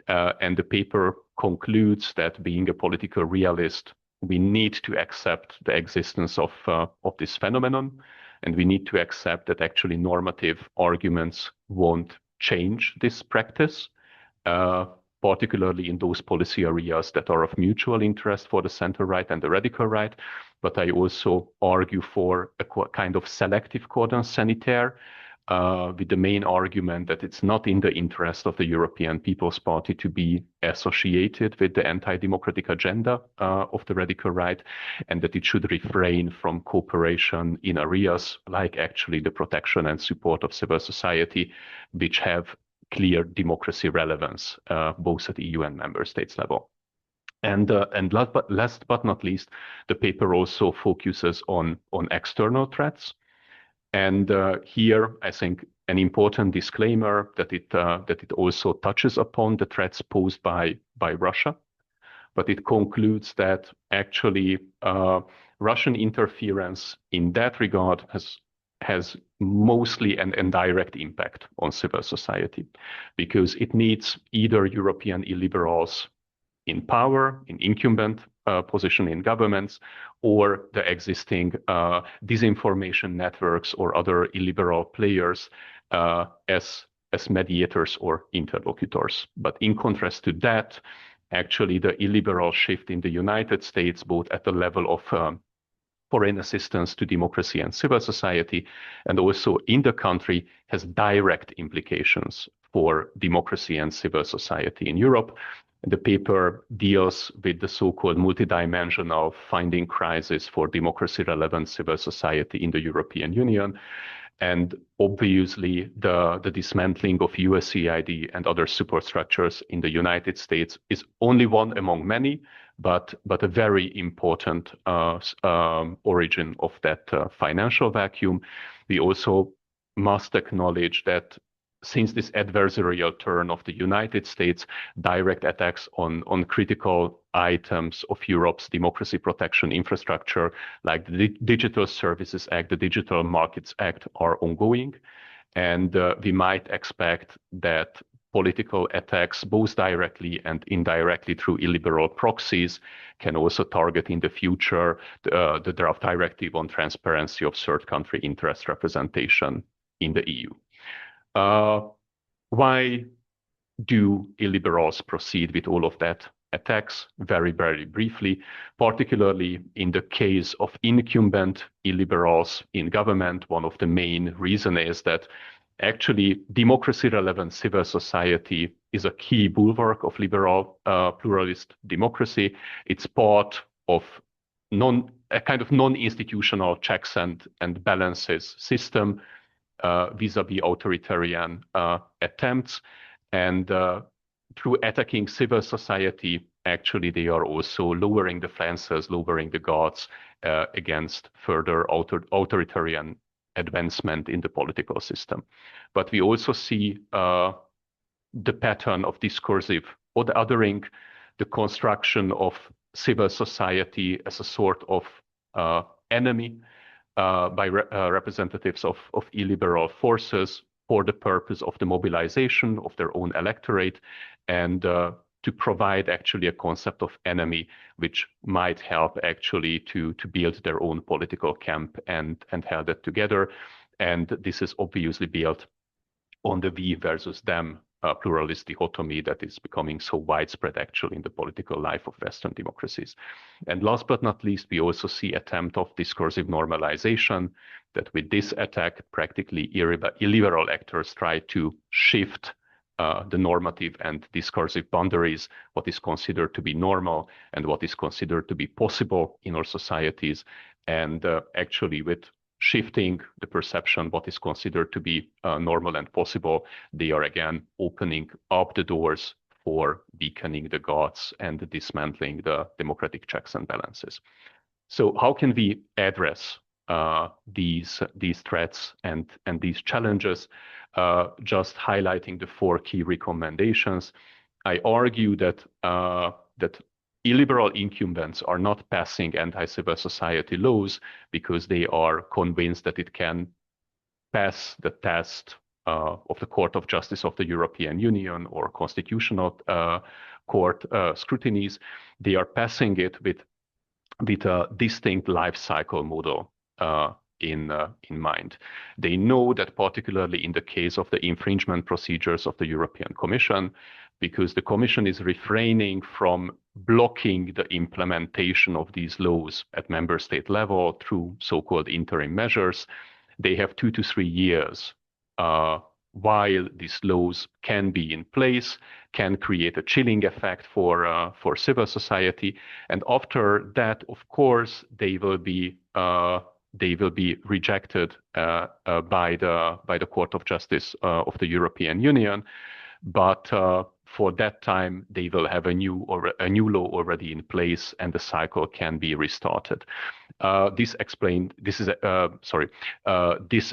And the paper concludes that being a political realist, we need to accept the existence of this phenomenon, and we need to accept that actually normative arguments won't change this practice, particularly in those policy areas that are of mutual interest for the center right and the radical right. But I also argue for a kind of selective cordon sanitaire, with the main argument that it's not in the interest of the European People's Party to be associated with the anti-democratic agenda of the radical right, and that it should refrain from cooperation in areas like actually the protection and support of civil society, which have clear democracy relevance, both at EU and member states level. And last but not least, the paper also focuses on external threats. And here, I think an important disclaimer that it also touches upon the threats posed by Russia, but it concludes that actually Russian interference in that regard has mostly an indirect impact on civil society, because it needs either European illiberals in power, in incumbent position in governments, or the existing disinformation networks or other illiberal players as mediators or interlocutors. But in contrast to that, actually the illiberal shift in the United States, both at the level of foreign assistance to democracy and civil society, and also in the country, has direct implications for democracy and civil society in Europe. The paper deals with the so-called multidimensional finding crisis for democracy-relevant civil society in the European Union. And obviously, the dismantling of USAID and other support structures in the United States is only one among many, but a very important origin of that financial vacuum. We also must acknowledge that since this adversarial turn of the United States, direct attacks on critical items of Europe's democracy protection infrastructure, like the Digital Services Act, the Digital Markets Act, are ongoing. And we might expect that political attacks, both directly and indirectly through illiberal proxies, can also target in the future the draft directive on transparency of third country interest representation in the EU. Why do illiberals proceed with all of that attacks very, very briefly, particularly in the case of incumbent illiberals in government. One of the main reasons is that actually democracy-relevant civil society is a key bulwark of liberal pluralist democracy. It's part of a kind of non-institutional checks and balances system vis-a-vis authoritarian attempts. And through attacking civil society, actually they are also lowering the fences, lowering the guards against further authoritarian advancement in the political system. But we also see the pattern of discursive othering, the construction of civil society as a sort of enemy by representatives of illiberal forces for the purpose of the mobilization of their own electorate, and to provide actually a concept of enemy which might help actually to build their own political camp and held it together. And this is obviously built on the we versus them pluralist dichotomy that is becoming so widespread actually in the political life of Western democracies. And last but not least, we also see attempt of discursive normalization, that with this attack, practically illiberal actors try to shift the normative and discursive boundaries, what is considered to be normal and what is considered to be possible in our societies. And actually with shifting the perception, what is considered to be normal and possible, they are again opening up the doors for weakening the guards and dismantling the democratic checks and balances. So how can we address these threats and these challenges? Just highlighting the 4 key recommendations. I argue that illiberal incumbents are not passing anti-civil society laws because they are convinced that it can pass the test of the Court of Justice of the European Union or constitutional court scrutinies. They are passing it with a distinct life cycle model in mind. They know that particularly in the case of the infringement procedures of the European Commission, because the Commission is refraining from blocking the implementation of these laws at member state level through so-called interim measures, they have 2 to 3 years while these laws can be in place, can create a chilling effect for civil society, and after that, of course, they will be rejected by the Court of Justice of the European Union. But for that time, they will have a new law already in place, and the cycle can be restarted. This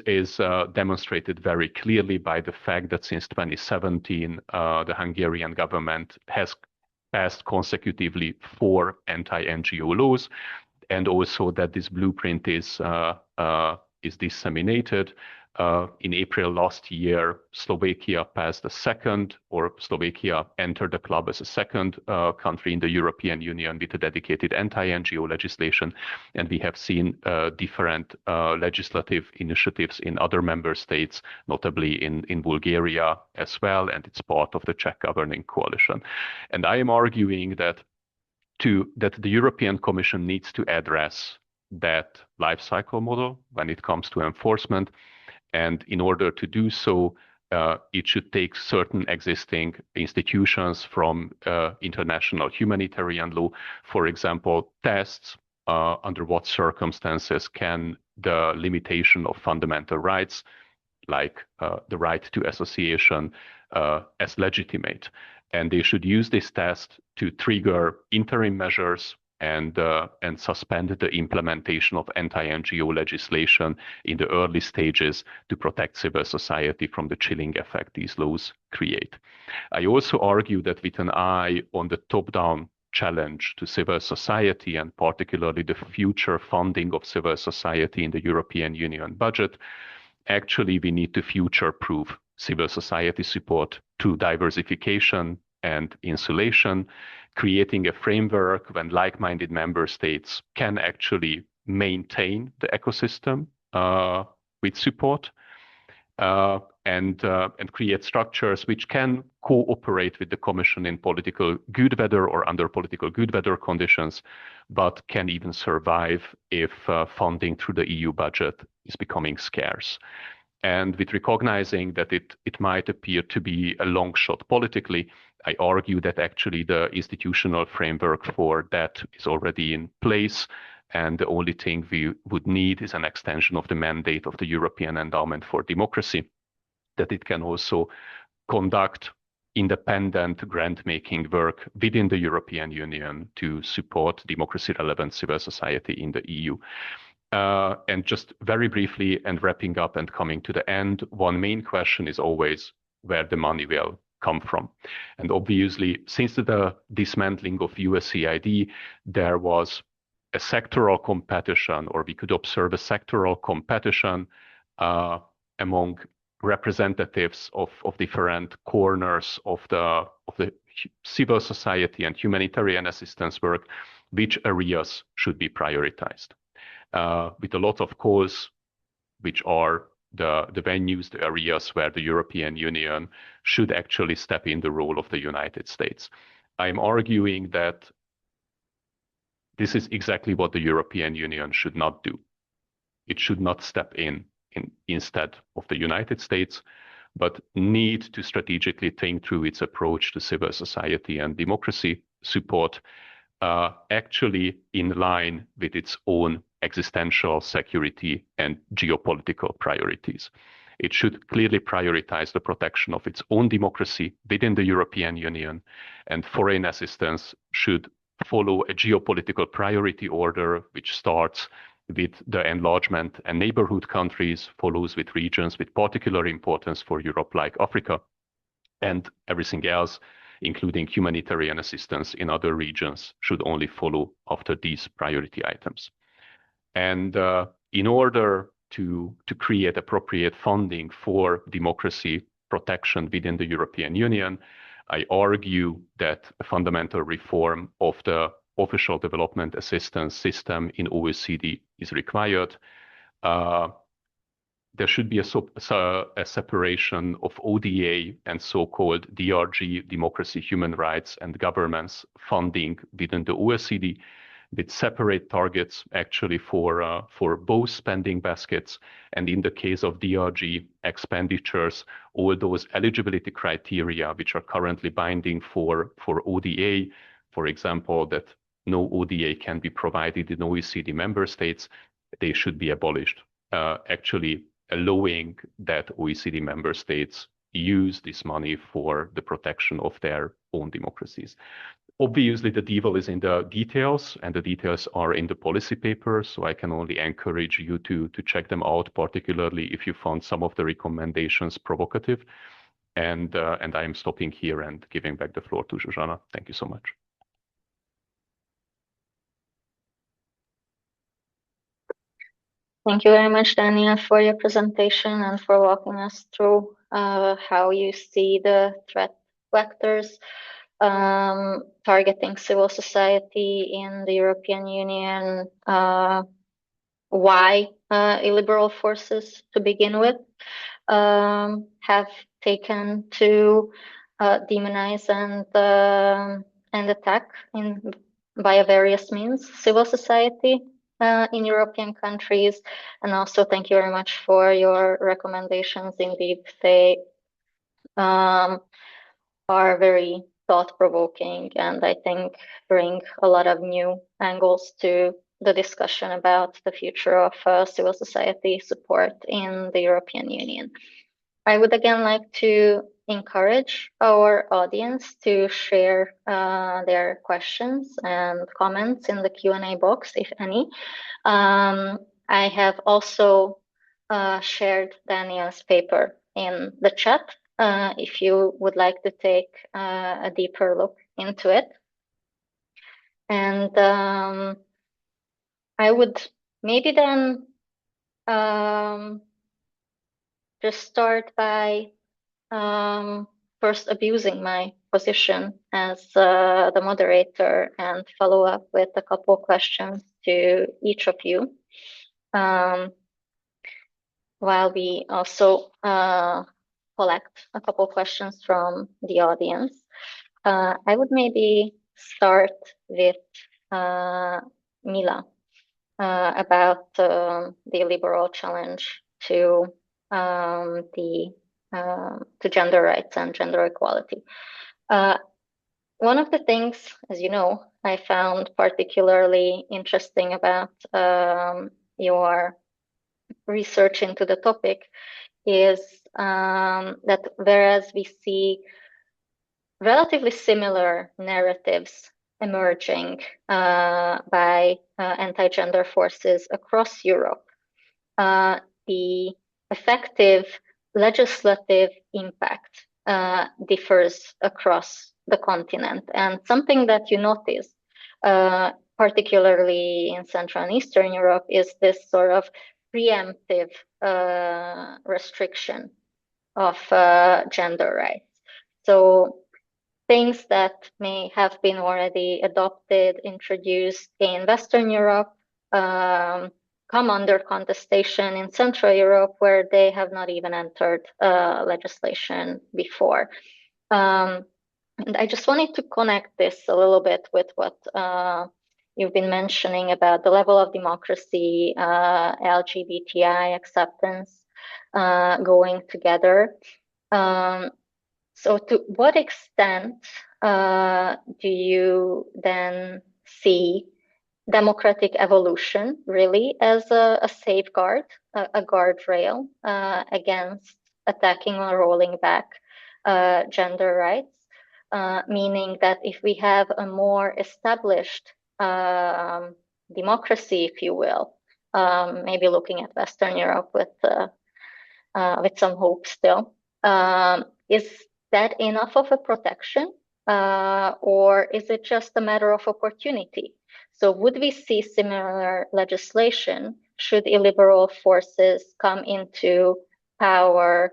is demonstrated very clearly by the fact that since 2017, the Hungarian government has passed consecutively 4 anti-NGO laws, and also that this blueprint is disseminated. In April last year, Slovakia entered the club as a second country in the European Union with a dedicated anti-NGO legislation. And we have seen different legislative initiatives in other member states, notably in Bulgaria as well, and it's part of the Czech governing coalition. And I am arguing that the European Commission needs to address that life cycle model when it comes to enforcement. And in order to do so, it should take certain existing institutions from international humanitarian law, for example, tests under what circumstances can the limitation of fundamental rights, like the right to association, as legitimate. And they should use this test to trigger interim measures and suspend the implementation of anti-NGO legislation in the early stages to protect civil society from the chilling effect these laws create. I also argue that with an eye on the top-down challenge to civil society, and particularly the future funding of civil society in the European Union budget, actually we need to future-proof civil society support through diversification and insulation, creating a framework when like-minded member states can actually maintain the ecosystem with support. and create structures which can cooperate with the Commission in political good weather or under political good weather conditions, but can even survive if funding through the EU budget is becoming scarce. And with recognizing that it might appear to be a long shot politically, I argue that actually the institutional framework for that is already in place. And the only thing we would need is an extension of the mandate of the European Endowment for Democracy, that it can also conduct independent grant-making work within the European Union to support democracy-relevant civil society in the EU. And just very briefly, and wrapping up and coming to the end, one main question is always where the money will come from. And obviously, since the dismantling of USAID, there was a sectoral competition, or we could observe a sectoral competition among representatives of different corners of the civil society and humanitarian assistance work, which areas should be prioritized. With a lot of calls, which are the venues, the areas where the European Union should actually step in the role of the United States. I'm arguing that this is exactly what the European Union should not do. It should not step in instead of the United States, but need to strategically think through its approach to civil society and democracy support, actually in line with its own existential security and geopolitical priorities. It should clearly prioritize the protection of its own democracy within the European Union, and foreign assistance should follow a geopolitical priority order, which starts with the enlargement and neighborhood countries, follows with regions with particular importance for Europe, like Africa, and everything else, including humanitarian assistance in other regions, should only follow after these priority items. And in order to create appropriate funding for democracy protection within the European Union, I argue that a fundamental reform of the official development assistance system in OECD is required. There should be a separation of ODA and so-called DRG, democracy, human rights, and governance funding within the OECD, with separate targets actually for both spending baskets. And in the case of DRG expenditures, all those eligibility criteria which are currently binding for ODA, for example, that no ODA can be provided in OECD member states, they should be abolished, actually allowing that OECD member states use this money for the protection of their own democracies. Obviously, the devil is in the details, and the details are in the policy paper, so I can only encourage you to check them out, particularly if you found some of the recommendations provocative. And I am stopping here and giving back the floor to Zsuzsanna. Thank you so much. Thank you very much, Daniel, for your presentation and for walking us through how you see the threat vectors targeting civil society in the European Union, why illiberal forces, to begin with, have taken to demonize and attack via various means civil society in European countries. And also thank you very much for your recommendations. Indeed, they are very thought-provoking, and I think bring a lot of new angles to the discussion about the future of civil society support in the European Union. I would again like to encourage our audience to share their questions and comments in the Q&A box, if any. I have also shared Daniel's paper in the chat if you would like to take a deeper look into it. And I would maybe then just start by first abusing my position as the moderator and follow up with a couple of questions to each of you, while we also collect a couple questions from the audience. I would maybe start with Mila about the illiberal challenge to gender rights and gender equality. One of the things, as you know, I found particularly interesting about your research into the topic is that whereas we see relatively similar narratives emerging by anti-gender forces across Europe, the effective legislative impact differs across the continent. And something that you notice, particularly in Central and Eastern Europe, is this sort of preemptive restriction of gender rights. So things that may have been already adopted, introduced in Western Europe, come under contestation in Central Europe, where they have not even entered legislation before. And I just wanted to connect this a little bit with what you've been mentioning about the level of democracy, LGBTI acceptance going together. So to what extent do you then see democratic evolution really as a safeguard, a guardrail against attacking or rolling back gender rights? Meaning that if we have a more established democracy, if you will, maybe looking at Western Europe with some hope still, is that enough of a protection, or is it just a matter of opportunity? So would we see similar legislation should illiberal forces come into power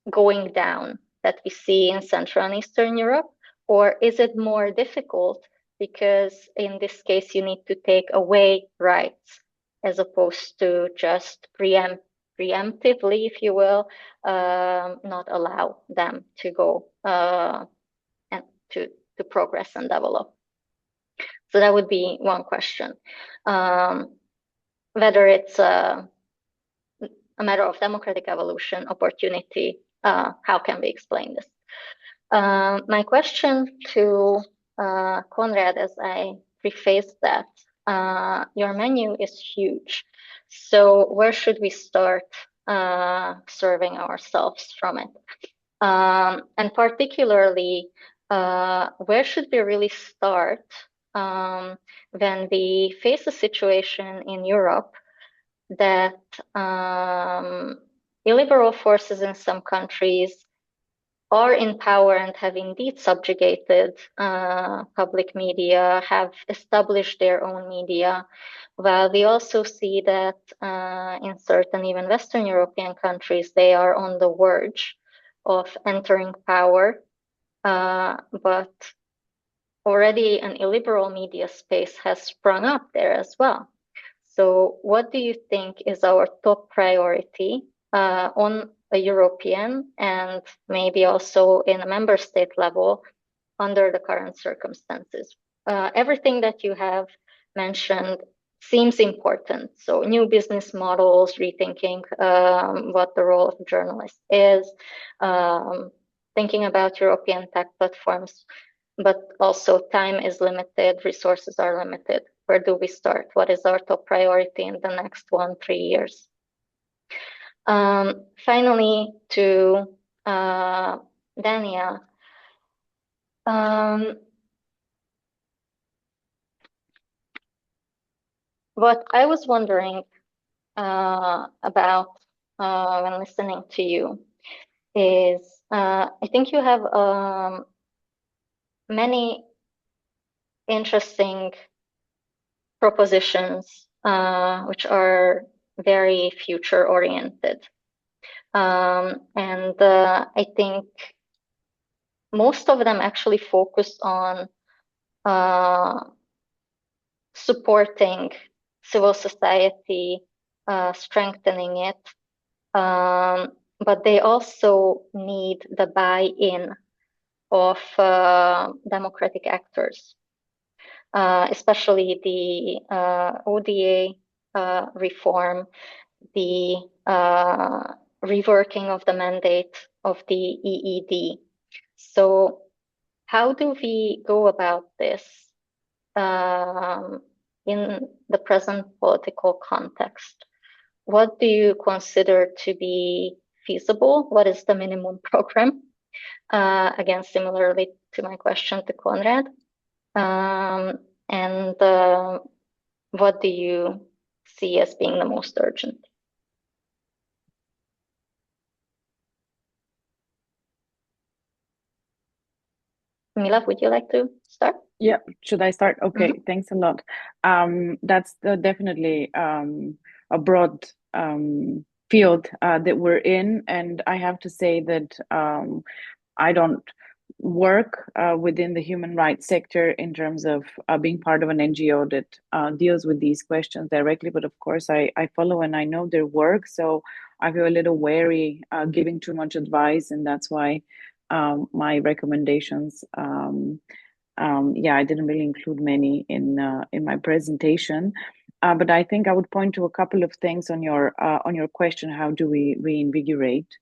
going down that we see in Central and Eastern Europe? Or is it more difficult because in this case you need to take away rights as opposed to just preemptively, if you will, not allow them to go and to progress and develop? So that would be one question. Whether it's a matter of democratic evolution, opportunity, how can we explain this? My question to Konrad, as I preface that, your menu is huge. So where should we start serving ourselves from it? And particularly, where should we really start when we face a situation in Europe that illiberal forces in some countries are in power and have indeed subjugated public media, have established their own media, while we also see that in certain even Western European countries, they are on the verge of entering power, but already an illiberal media space has sprung up there as well. So what do you think is our top priority on a European and maybe also in a member state level under the current circumstances? Everything that you have mentioned seems important. So new business models, rethinking what the role of a journalist is, thinking about European tech platforms, but also time is limited, resources are limited. Where do we start? What is our top priority in the next 1-3 years? Finally, to Dania, what I was wondering about when listening to you is I think you have many interesting propositions which are very future oriented. And I think most of them actually focus on supporting civil society, strengthening it, but they also need the buy-in of democratic actors, especially the ODA reform, the reworking of the mandate of the EED. So how do we go about this in the present political context? What do you consider to be feasible? What is the minimum program? Again, similarly to my question to Konrad. And what do you see as being the most urgent? Mila, would you like to start? Yeah, should I start? Okay, thanks a lot. That's definitely a broad field that we're in, and I have to say that I don't work within the human rights sector in terms of being part of an NGO that deals with these questions directly, but of course I follow and I know their work, so I feel a little wary giving too much advice, and that's why my recommendations yeah, I didn't really include many in my presentation, but I think I would point to a couple of things on your question: how do we reinvigorate?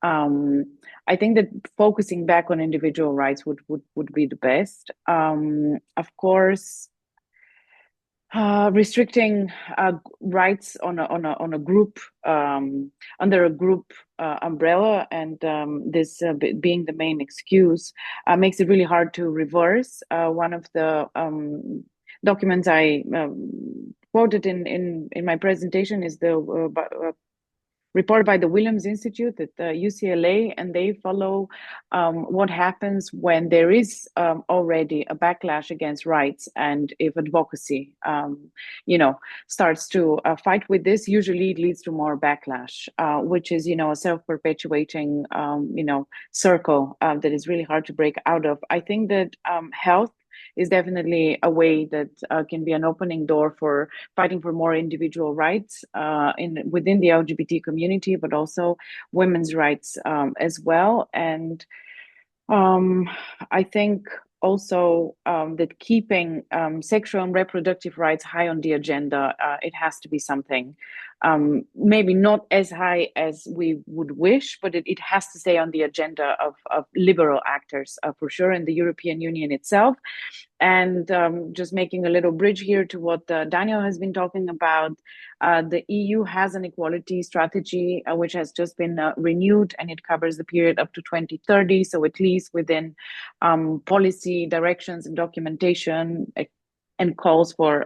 I think that focusing back on individual rights would be the best. Of course, restricting rights on a group under a group umbrella, and this being the main excuse makes it really hard to reverse. One of the documents I quoted in my presentation is the report by the Williams Institute at UCLA, and they follow what happens when there is already a backlash against rights, and if advocacy, starts to fight with this, usually it leads to more backlash, which is, a self-perpetuating, circle that is really hard to break out of. I think that health is definitely a way that can be an opening door for fighting for more individual rights within the LGBT community, but also women's rights as well. And I think also that keeping sexual and reproductive rights high on the agenda, it has to be something maybe not as high as we would wish, but it has to stay on the agenda of liberal actors for sure, in the European Union itself. And just making a little bridge here to what Daniel has been talking about, the EU has an equality strategy which has just been renewed, and it covers the period up to 2030. So at least within policy directions and documentation and calls for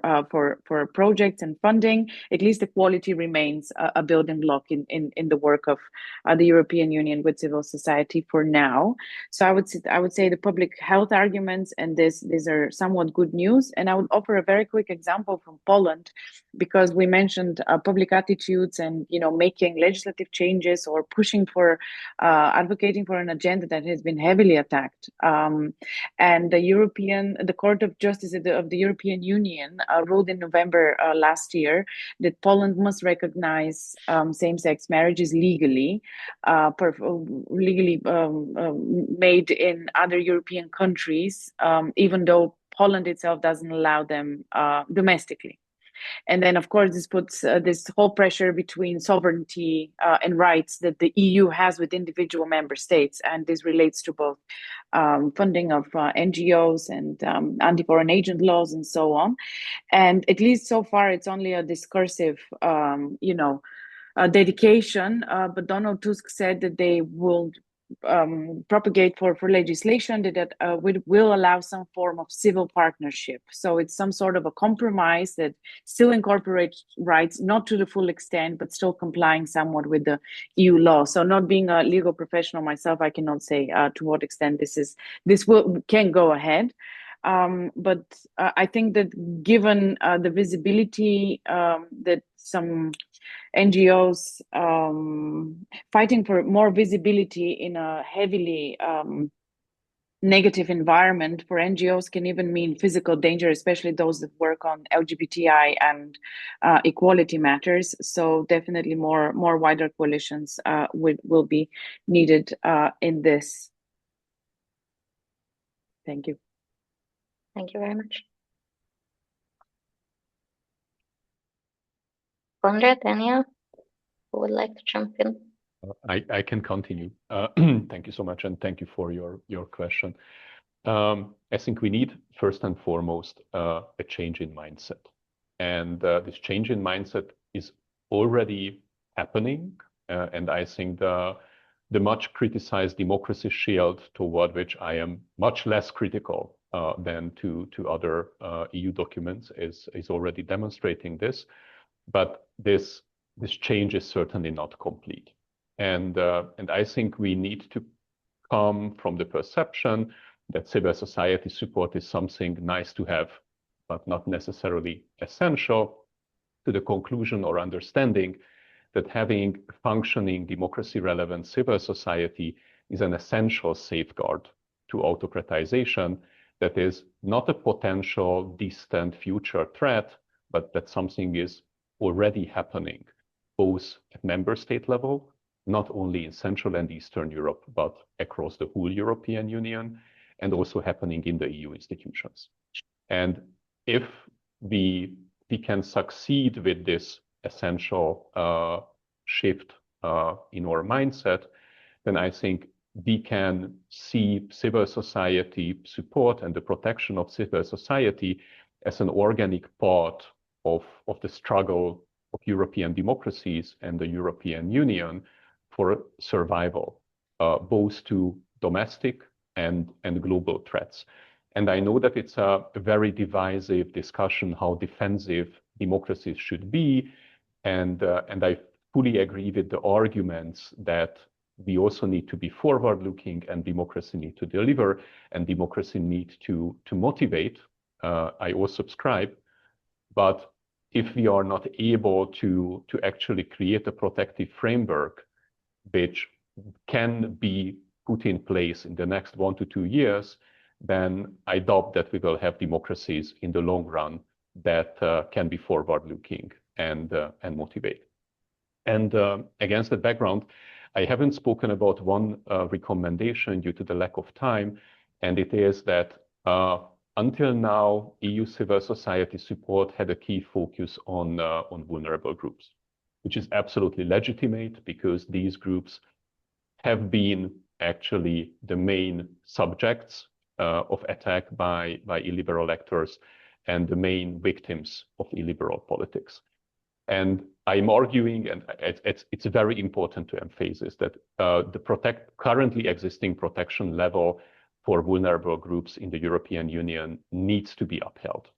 projects and funding, at least equality remains a building block in the work of the European Union with civil society for now. So I would say the public health arguments and these are somewhat good news. And I would offer a very quick example from Poland, because we mentioned public attitudes and making legislative changes or pushing for advocating for an agenda that has been heavily attacked. And the Court of Justice of the European Union ruled in November last year that Poland must recognize same-sex marriages legally, made in other European countries, even though Poland itself doesn't allow them domestically. And then, of course, this puts this whole pressure between sovereignty and rights that the EU has with individual member states. And this relates to both funding of NGOs and anti-foreign agent laws and so on. And at least so far, it's only a discursive, dedication. But Donald Tusk said that they will propagate for legislation that will allow some form of civil partnership. So it's some sort of a compromise that still incorporates rights, not to the full extent, but still complying somewhat with the EU law. So not being a legal professional myself, I cannot say to what extent this can go ahead. But I think that given the visibility that some NGOs fighting for more visibility in a heavily negative environment for NGOs can even mean physical danger, especially those that work on LGBTI and equality matters. So definitely more wider coalitions will be needed in this. Thank you. Thank you very much. Konrad, Anya, who would like to jump in? I can continue. Thank you so much, and thank you for your question. I think we need, first and foremost, a change in mindset. And this change in mindset is already happening. And I think the much criticized democracy shield, toward which I am much less critical than to other EU documents, is already demonstrating this. But this change is certainly not complete. And I think we need to come from the perception that civil society support is something nice to have, but not necessarily essential, to the conclusion or understanding that having functioning democracy-relevant civil society is an essential safeguard to autocratization that is not a potential distant future threat, but that something is already happening, both at member state level, not only in Central and Eastern Europe, but across the whole European Union, and also happening in the EU institutions. And if we can succeed with this essential shift in our mindset, then I think we can see civil society support and the protection of civil society as an organic part of the struggle of European democracies and the European Union for survival, both to domestic and global threats. And I know that it's a very divisive discussion how defensive democracies should be, and I fully agree with the arguments that we also need to be forward-looking, and democracy need to deliver, and democracy need to motivate. I also subscribe, but if we are not able to actually create a protective framework which can be put in place in the next 1 to 2 years, then I doubt that we will have democracies in the long run that can be forward-looking and motivate. And against that background, I haven't spoken about one recommendation due to the lack of time, and it is that until now, EU civil society support had a key focus on vulnerable groups, which is absolutely legitimate because these groups have been actually the main subjects of attack by illiberal actors and the main victims of illiberal politics. And I'm arguing, and it's very important to emphasize that the currently existing protection level for vulnerable groups in the European Union needs to be upheld,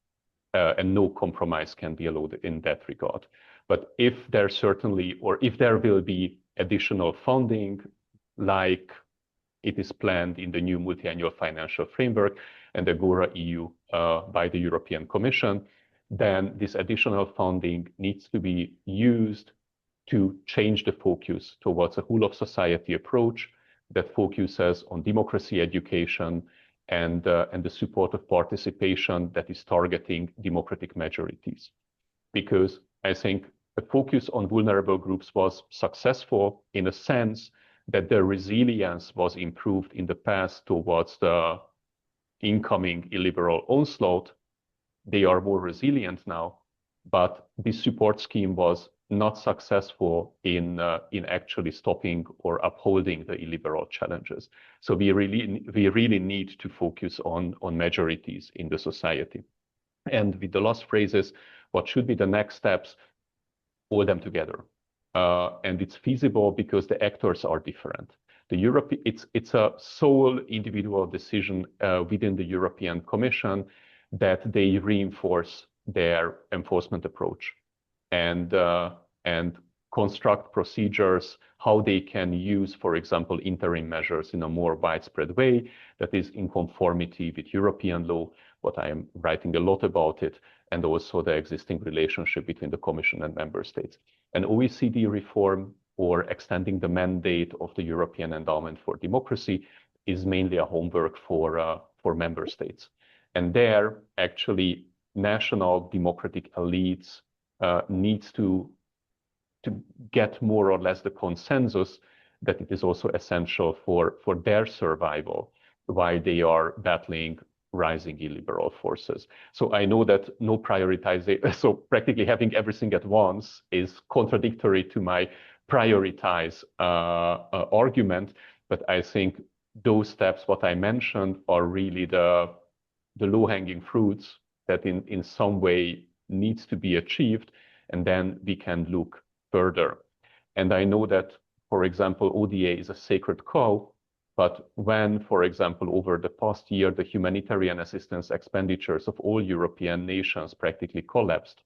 and no compromise can be allowed in that regard. But if there will be additional funding, like it is planned in the new multi-annual financial framework and the GORA-EU by the European Commission, then this additional funding needs to be used to change the focus towards a whole of society approach that focuses on democracy education and the support of participation that is targeting democratic majorities. Because I think the focus on vulnerable groups was successful in a sense that their resilience was improved in the past towards the incoming illiberal onslaught. They are more resilient now, but this support scheme was not successful in actually stopping or upholding the illiberal challenges. So we really need to focus on majorities in the society. And with the last phrases, what should be the next steps? Hold them together. And it's feasible because the actors are different. It's a sole individual decision within the European Commission that they reinforce their enforcement approach and construct procedures, how they can use, for example, interim measures in a more widespread way that is in conformity with European law, what I am writing a lot about it, and also the existing relationship between the Commission and member states. And OECD reform or extending the mandate of the European Endowment for Democracy is mainly a homework for member states. And there, actually, national democratic elites needs to get more or less the consensus that it is also essential for their survival while they are battling rising illiberal forces. So I know that no prioritization, so practically having everything at once is contradictory to my prioritize argument, but I think those steps, what I mentioned, are really the low-hanging fruits that in some way needs to be achieved, and then we can look further. And I know that, for example, ODA is a sacred cow, but when, for example, over the past year, the humanitarian assistance expenditures of all European nations practically collapsed,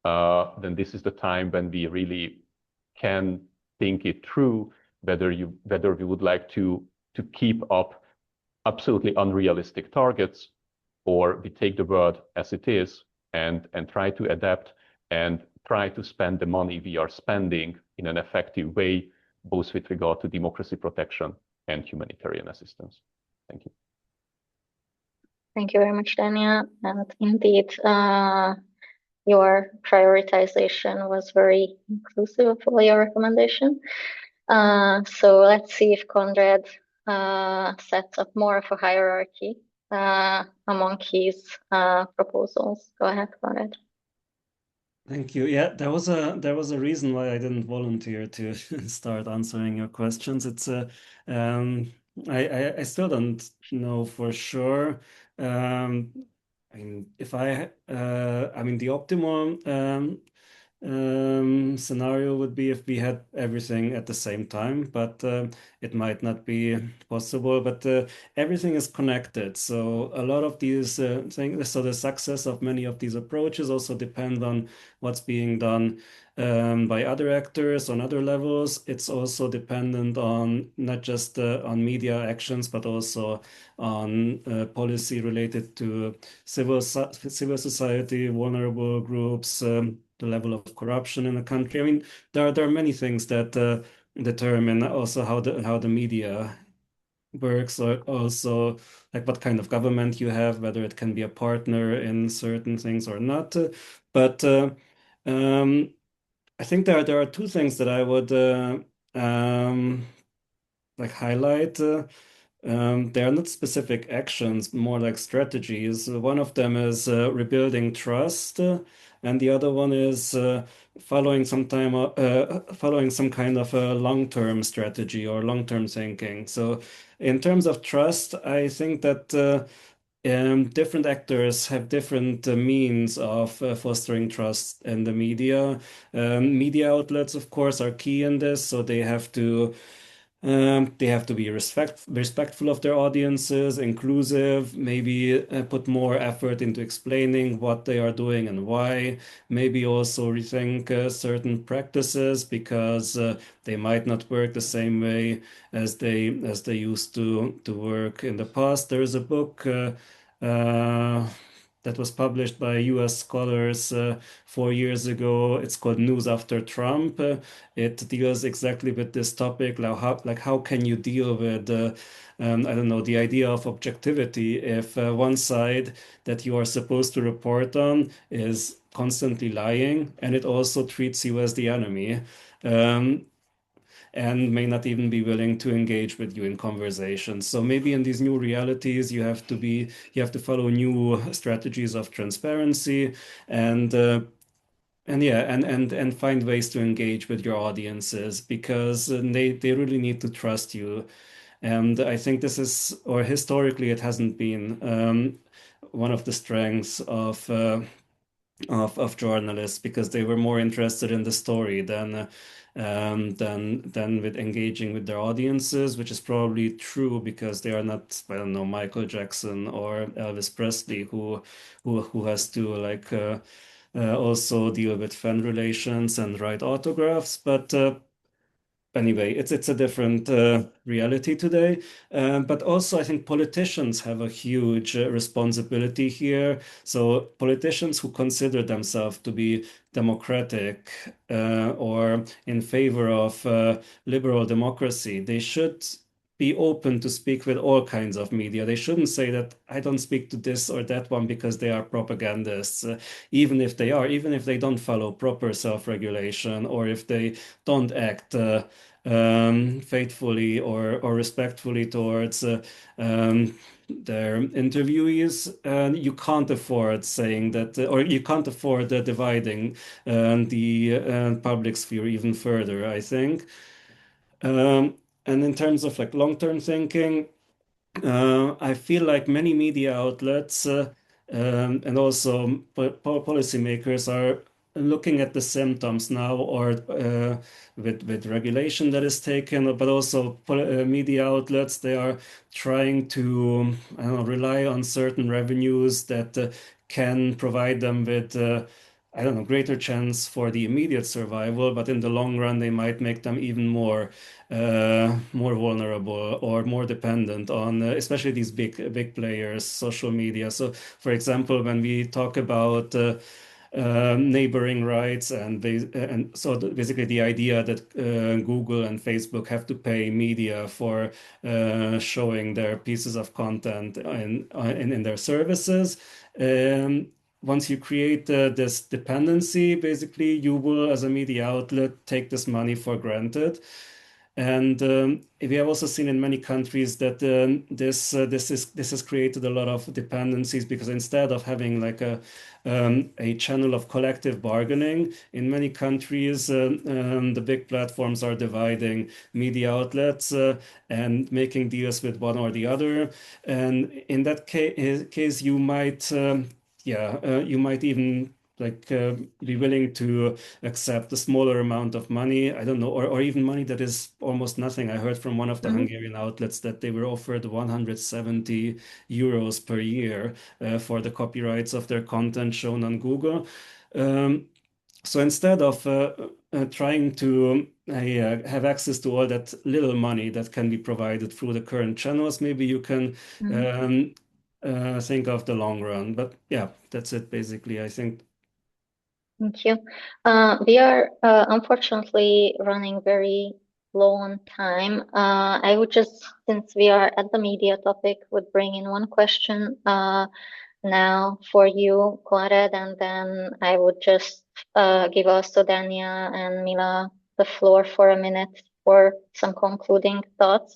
then this is the time when we really can think it through whether we would like to keep up absolutely unrealistic targets, or we take the world as it is and try to adapt and try to spend the money we are spending in an effective way, both with regard to democracy protection and humanitarian assistance. Thank you. Thank you very much, Dania. And indeed, your prioritization was very inclusive of all your recommendation. So let's see if Conrad sets up more of a hierarchy among his proposals. Go ahead, Conrad. Thank you. Yeah, there was a reason why I didn't volunteer to start answering your questions. It's I still don't know for sure. I mean, if I mean the optimal scenario would be if we had everything at the same time, but it might not be possible. But everything is connected, so a lot of these things. So the success of many of these approaches also depend on what's being done by other actors on other levels. It's also dependent on not just on media actions, but also on policy related to civil society, vulnerable groups, the level of corruption in a country. I mean, there are many things that determine also how the media works, or also like what kind of government you have, whether it can be a partner in certain things or not. But I think there are two things that I would like highlight. They are not specific actions, more like strategies. One of them is rebuilding trust, and the other one is following some kind of a long-term strategy or long-term thinking. So, in terms of trust, I think that different actors have different means of fostering trust in the media. Media outlets, of course, are key in this, so they have to be respectful of their audiences, inclusive, maybe put more effort into explaining what they are doing and why. Maybe also rethink certain practices because they might not work the same way as they used to work in the past. There is a book that was published by US scholars 4 years ago. It's called News After Trump. It deals exactly with this topic, like how can you deal with I don't know, the idea of objectivity if one side that you are supposed to report on is constantly lying, and it also treats you as the enemy. And may not even be willing to engage with you in conversations. So maybe in these new realities, you have to follow new strategies of transparency and yeah, and find ways to engage with your audiences because they really need to trust you. And I think this is, or historically, it hasn't been one of the strengths of journalists because they were more interested in the story than with engaging with their audiences, which is probably true because they are not, I don't know, Michael Jackson or Elvis Presley who has to like also deal with fan relations and write autographs, but anyway, it's a different reality today. But also, I think politicians have a huge responsibility here. So politicians who consider themselves to be democratic or in favor of liberal democracy, they should be open to speak with all kinds of media. They shouldn't say that I don't speak to this or that one because they are propagandists, even if they are, even if they don't follow proper self-regulation, or if they don't act faithfully or respectfully towards their interviewees. You can't afford saying that, or you can't afford dividing the public sphere even further, I think. And in terms of like long-term thinking, I feel like many media outlets and also policymakers are looking at the symptoms now, or with regulation that is taken, but also media outlets, they are trying to, I don't know, rely on certain revenues that can provide them with I don't know, greater chance for the immediate survival, but in the long run, they might make them even more vulnerable or more dependent on, especially these big players, social media. So, for example, when we talk about neighboring rights, and so basically the idea that Google and Facebook have to pay media for showing their pieces of content in their services. Um, Once you create this dependency, basically you will, as a media outlet, take this money for granted. And we have also seen in many countries that this has created a lot of dependencies, because instead of having like a channel of collective bargaining, in many countries the big platforms are dividing media outlets and making deals with one or the other. And in that case, you might you might even like be willing to accept a smaller amount of money. I don't know, or even money that is almost nothing. I heard from one of the Hungarian outlets that they were offered 170 euros per year for the copyrights of their content shown on Google. So instead of trying to have access to all that little money that can be provided through the current channels, maybe you can think of the long run. But yeah, that's it basically, I think. Thank you. We are unfortunately running very low on time. I would just, since we are at the media topic, would bring in one question now for you, Claret, and then I would just give also Dania and Mila the floor for a minute for some concluding thoughts.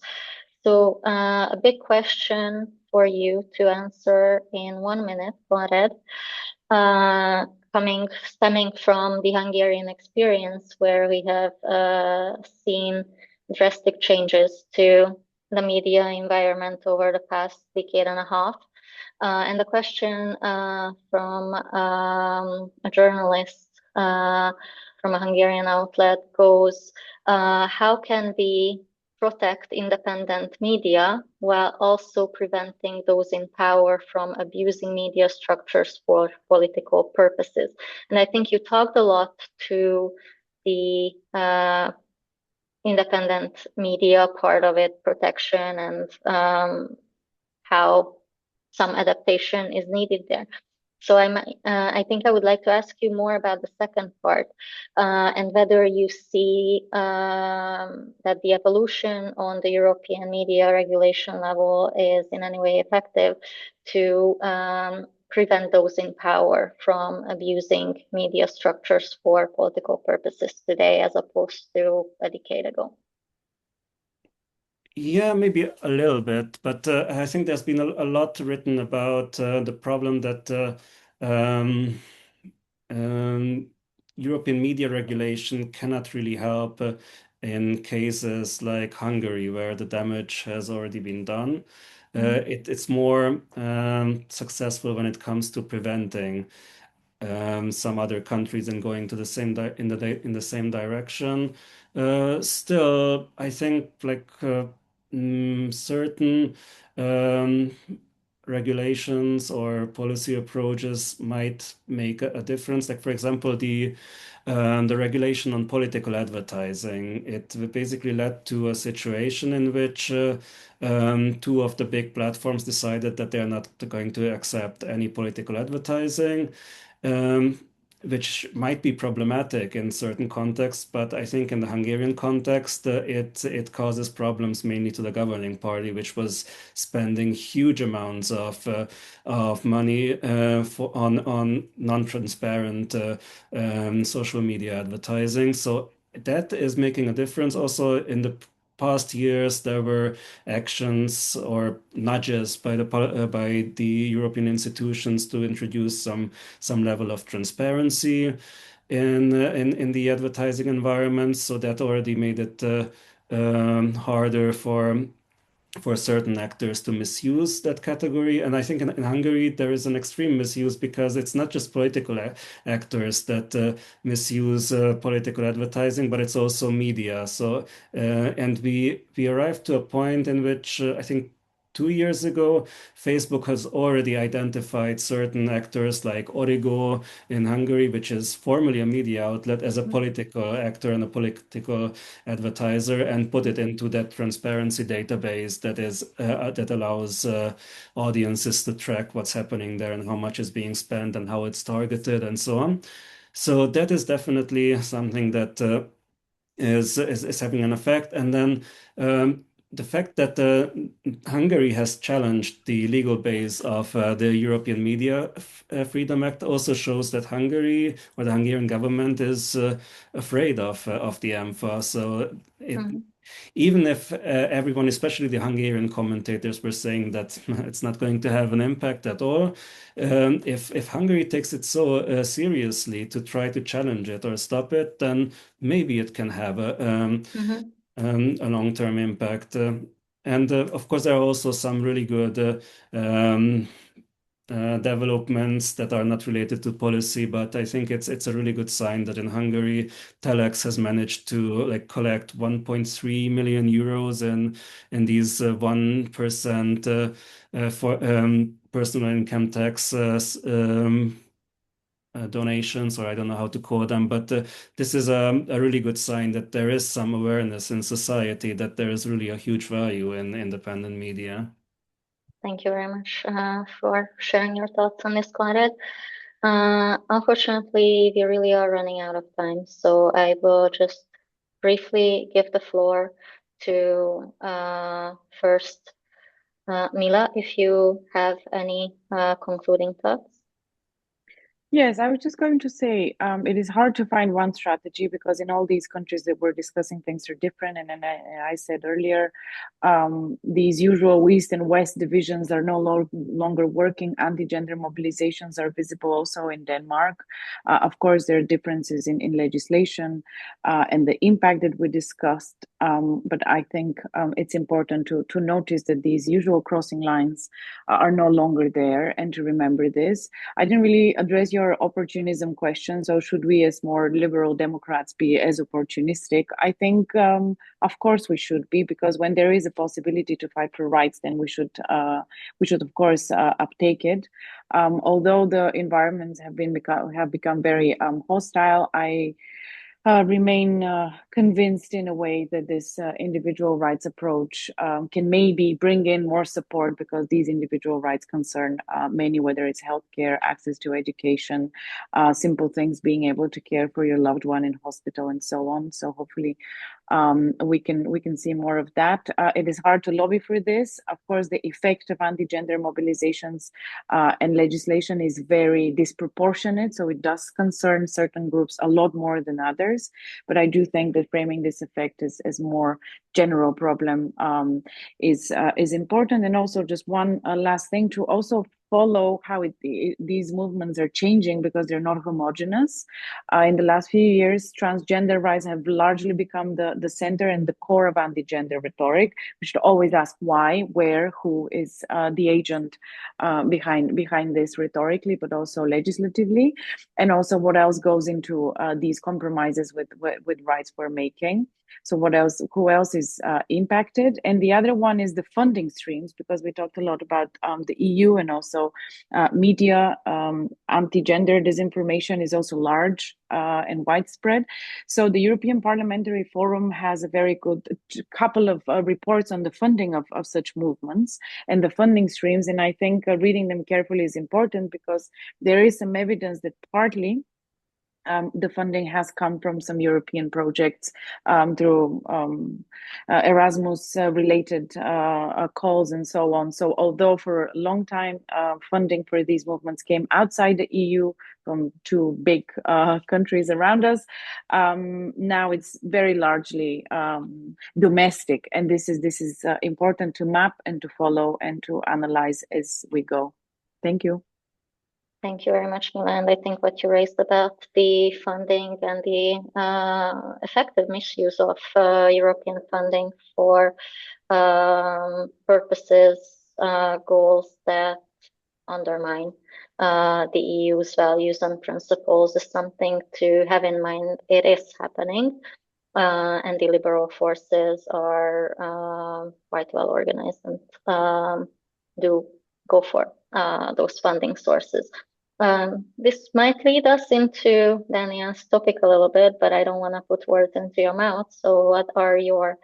So a big question for you to answer in 1 minute, Claret. Stemming from the Hungarian experience, where we have seen drastic changes to the media environment over the past decade and a half. And the question from a journalist from a Hungarian outlet goes, how can we protect independent media while also preventing those in power from abusing media structures for political purposes? And I think you talked a lot to the independent media part of it, protection, and how some adaptation is needed there. So I think I would like to ask you more about the second part, and whether you see that the evolution on the European media regulation level is in any way effective to prevent those in power from abusing media structures for political purposes today, as opposed to a decade ago. Yeah, maybe a little bit, but I think there's been a lot written about the problem that um, um, European media regulation cannot really help in cases like Hungary, where the damage has already been done. It's more successful when it comes to preventing some other countries in going to the same in the same direction. Still, I think like certain um, regulations or policy approaches might make a difference. Like, for example, the regulation on political advertising. It basically led to a situation in which two of the big platforms decided that they are not going to accept any political advertising. Um, which might be problematic in certain contexts, but I think in the Hungarian context, it causes problems mainly to the governing party, which was spending huge amounts of money on non-transparent social media advertising. So that is making a difference. Also, in the past years, there were actions or nudges by the European institutions to introduce some level of transparency in the advertising environment. So that already made it harder for certain actors to misuse that category. And I think in Hungary, there is an extreme misuse because it's not just political actors that misuse political advertising, but it's also media. So, and we arrived to a point in which I think 2 years ago, Facebook has already identified certain actors like Origo in Hungary, which is formerly a media outlet, as a political actor and a political advertiser, and put it into that transparency database that allows audiences to track what's happening there and how much is being spent and how it's targeted and so on. So that is definitely something that is having an effect. And then the fact that Hungary has challenged the legal base of the European Media Freedom Act also shows that Hungary or the Hungarian government is afraid of the EMFA. So even if everyone, especially the Hungarian commentators, were saying that it's not going to have an impact at all, if Hungary takes it so seriously to try to challenge it or stop it, then maybe it can have a long-term impact. And of course, there are also some really good developments that are not related to policy, but I think it's a really good sign that in Hungary, Telex has managed to collect 1.3 million euros in these 1% for personal income tax donations, or I don't know how to call them, but this is a really good sign that there is some awareness in society that there is really a huge value in independent media. Thank you very much for sharing your thoughts on this, Conrad. Unfortunately, we really are running out of time, so I will just briefly give the floor to first Mila, if you have any concluding thoughts. Yes, I was just going to say it is hard to find one strategy because in all these countries that we're discussing, things are different. And then I said earlier, these usual East and West divisions are no longer working. Anti-gender mobilizations are visible also in Denmark. Of course, there are differences in legislation and the impact that we discussed. But I think it's important to notice that these usual crossing lines are no longer there, and to remember this. I didn't really address your opportunism question. So should we as more liberal Democrats be as opportunistic? I think, of course, we should be, because when there is a possibility to fight for rights, then we should of course uptake it. Although the environments have become very hostile, I remain convinced in a way that this individual rights approach can maybe bring in more support, because these individual rights concern many, whether it's healthcare, access to education, simple things, being able to care for your loved one in hospital and so on. So hopefully we can see more of that. It is hard to lobby for this. Of course, the effect of anti-gender mobilizations and legislation is very disproportionate. So it does concern certain groups a lot more than others. But I do think that framing this effect as more general problem is important. And also just one last thing, to also follow how these movements are changing, because they're not homogeneous. In the last few years, transgender rights have largely become the center and the core of anti-gender rhetoric. We should always ask why, where, who is the agent behind this rhetorically, but also legislatively, and also what else goes into these compromises with rights we're making. So who else is impacted? And the other one is the funding streams, because we talked a lot about the EU and also media. Anti-gender disinformation is also large and widespread. So the European Parliamentary Forum has a very good couple of reports on the funding of such movements and the funding streams. And I think reading them carefully is important, because there is some evidence that partly The funding has come from some European projects through Erasmus related calls and so on. So although for a long time funding for these movements came outside the EU from two big countries around us, now it's very largely domestic, and this is important to map and to follow and to analyze as we go. Thank you. Thank you very much, Mila. And I think what you raised about the funding and the effective misuse of European funding for purposes, goals that undermine the EU's values and principles is something to have in mind. It is happening, and the liberal forces are quite well organized and do go for those funding sources. This might lead us into Dania's topic a little bit, but I don't want to put words into your mouth. So what are your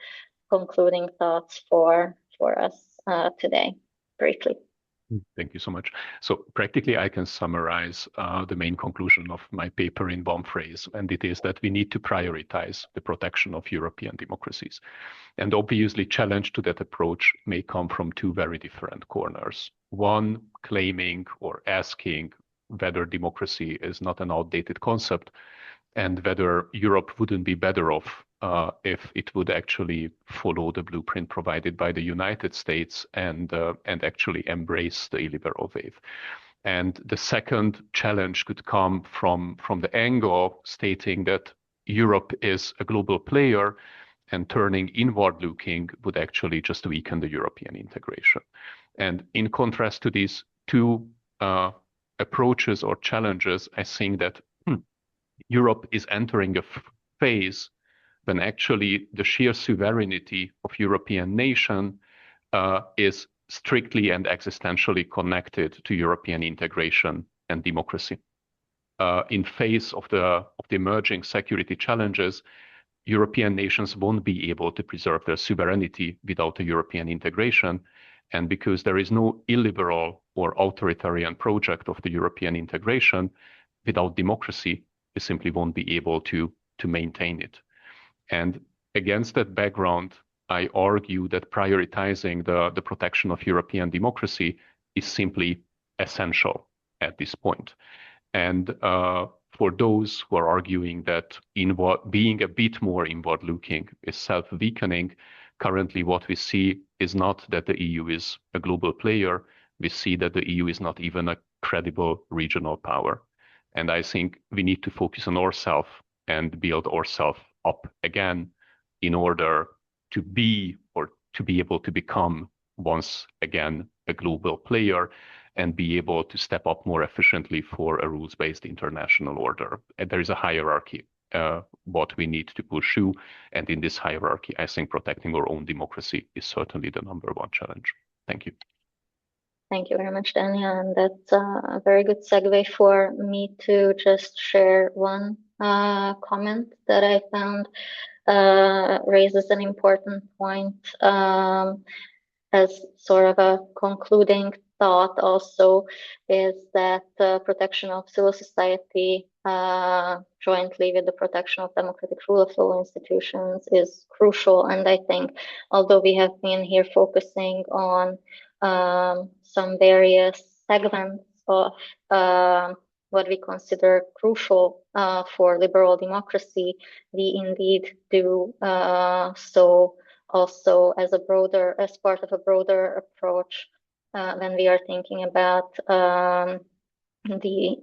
concluding thoughts for us today, briefly? Thank you so much. So practically, I can summarize the main conclusion of my paper in one phrase, and it is that we need to prioritize the protection of European democracies. And obviously, challenge to that approach may come from two very different corners. One, claiming or asking whether democracy is not an outdated concept and whether Europe wouldn't be better off if it would actually follow the blueprint provided by the United States and actually embrace the illiberal wave. And the second challenge could come from the angle stating that Europe is a global player, and turning inward looking would actually just weaken the European integration. And in contrast to these two approaches or challenges, I think that Europe is entering a phase when actually the sheer sovereignty of European nation is strictly and existentially connected to European integration and democracy. In face of the emerging security challenges, European nations won't be able to preserve their sovereignty without a European integration. And because there is no illiberal or authoritarian project of the European integration, without democracy, we simply won't be able to maintain it. And against that background, I argue that prioritizing the protection of European democracy is simply essential at this point. And for those who are arguing that being a bit more inward-looking is self-weakening, currently what we see is not that the EU is a global player. We see that the EU is not even a credible regional power. And I think we need to focus on ourselves and build ourselves up again in order to be able to become once again a global player and be able to step up more efficiently for a rules-based international order. And there is a hierarchy what we need to pursue. And in this hierarchy, I think protecting our own democracy is certainly the number one challenge. Thank you. Thank you very much, Dania. And that's a very good segue for me to just share one comment that I found raises an important point as sort of a concluding thought also, is that the protection of civil society jointly with the protection of democratic rule of law institutions is crucial. And I think although we have been here focusing on some various segments of what we consider crucial for liberal democracy, we indeed do so also as part of a broader approach when we are thinking about the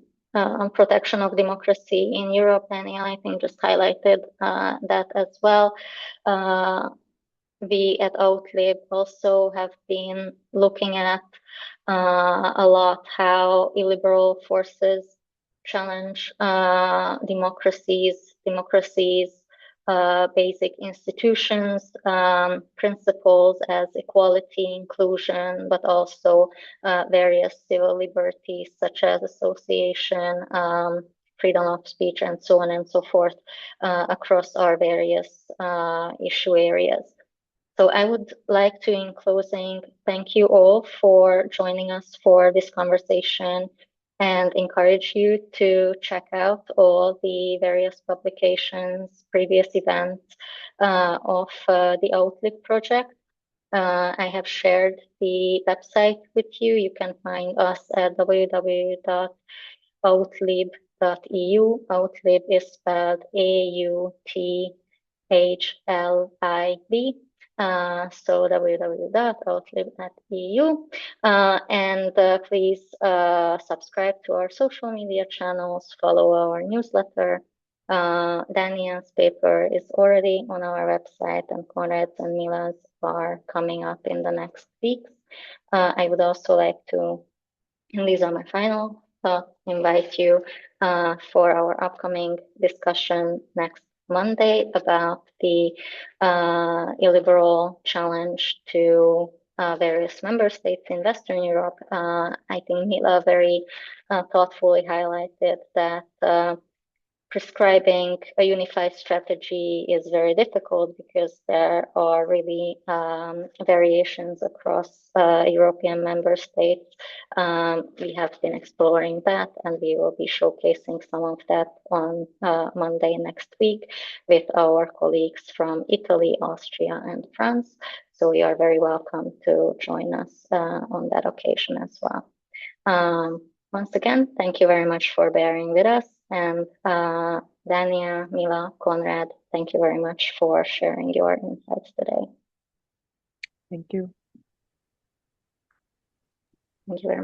protection of democracy in Europe. And I think just highlighted that as well. We at AUTHLIB also have been looking at a lot how illiberal forces challenge democracies, basic institutions, principles as equality, inclusion, but also various civil liberties such as association, freedom of speech, and so on and so forth across our various issue areas. So I would like to, in closing, thank you all for joining us for this conversation. and encourage you to check out all the various publications, previous events of the AUTHLIB project. I have shared the website with you. You can find us at www.autlib.eu. AUTHLIB is spelled AUTHLIB. So www.autlib.eu. And please subscribe to our social media channels, follow our newsletter. Daniel's paper is already on our website, and Conrad's and Mila's are coming up in the next weeks. I would also like to, and these are my final thoughts, invite you for our upcoming discussion next Monday about the illiberal challenge to various member states in Western Europe. I think Mila very thoughtfully highlighted that prescribing a unified strategy is very difficult because there are really variations across European member states. We have been exploring that, and we will be showcasing some of that on Monday next week with our colleagues from Italy, Austria, and France. So you are very welcome to join us on that occasion as well. Once again, thank you very much for bearing with us. And Dania, Mila, Conrad, thank you very much for sharing your insights today. Thank you. Thank you very much.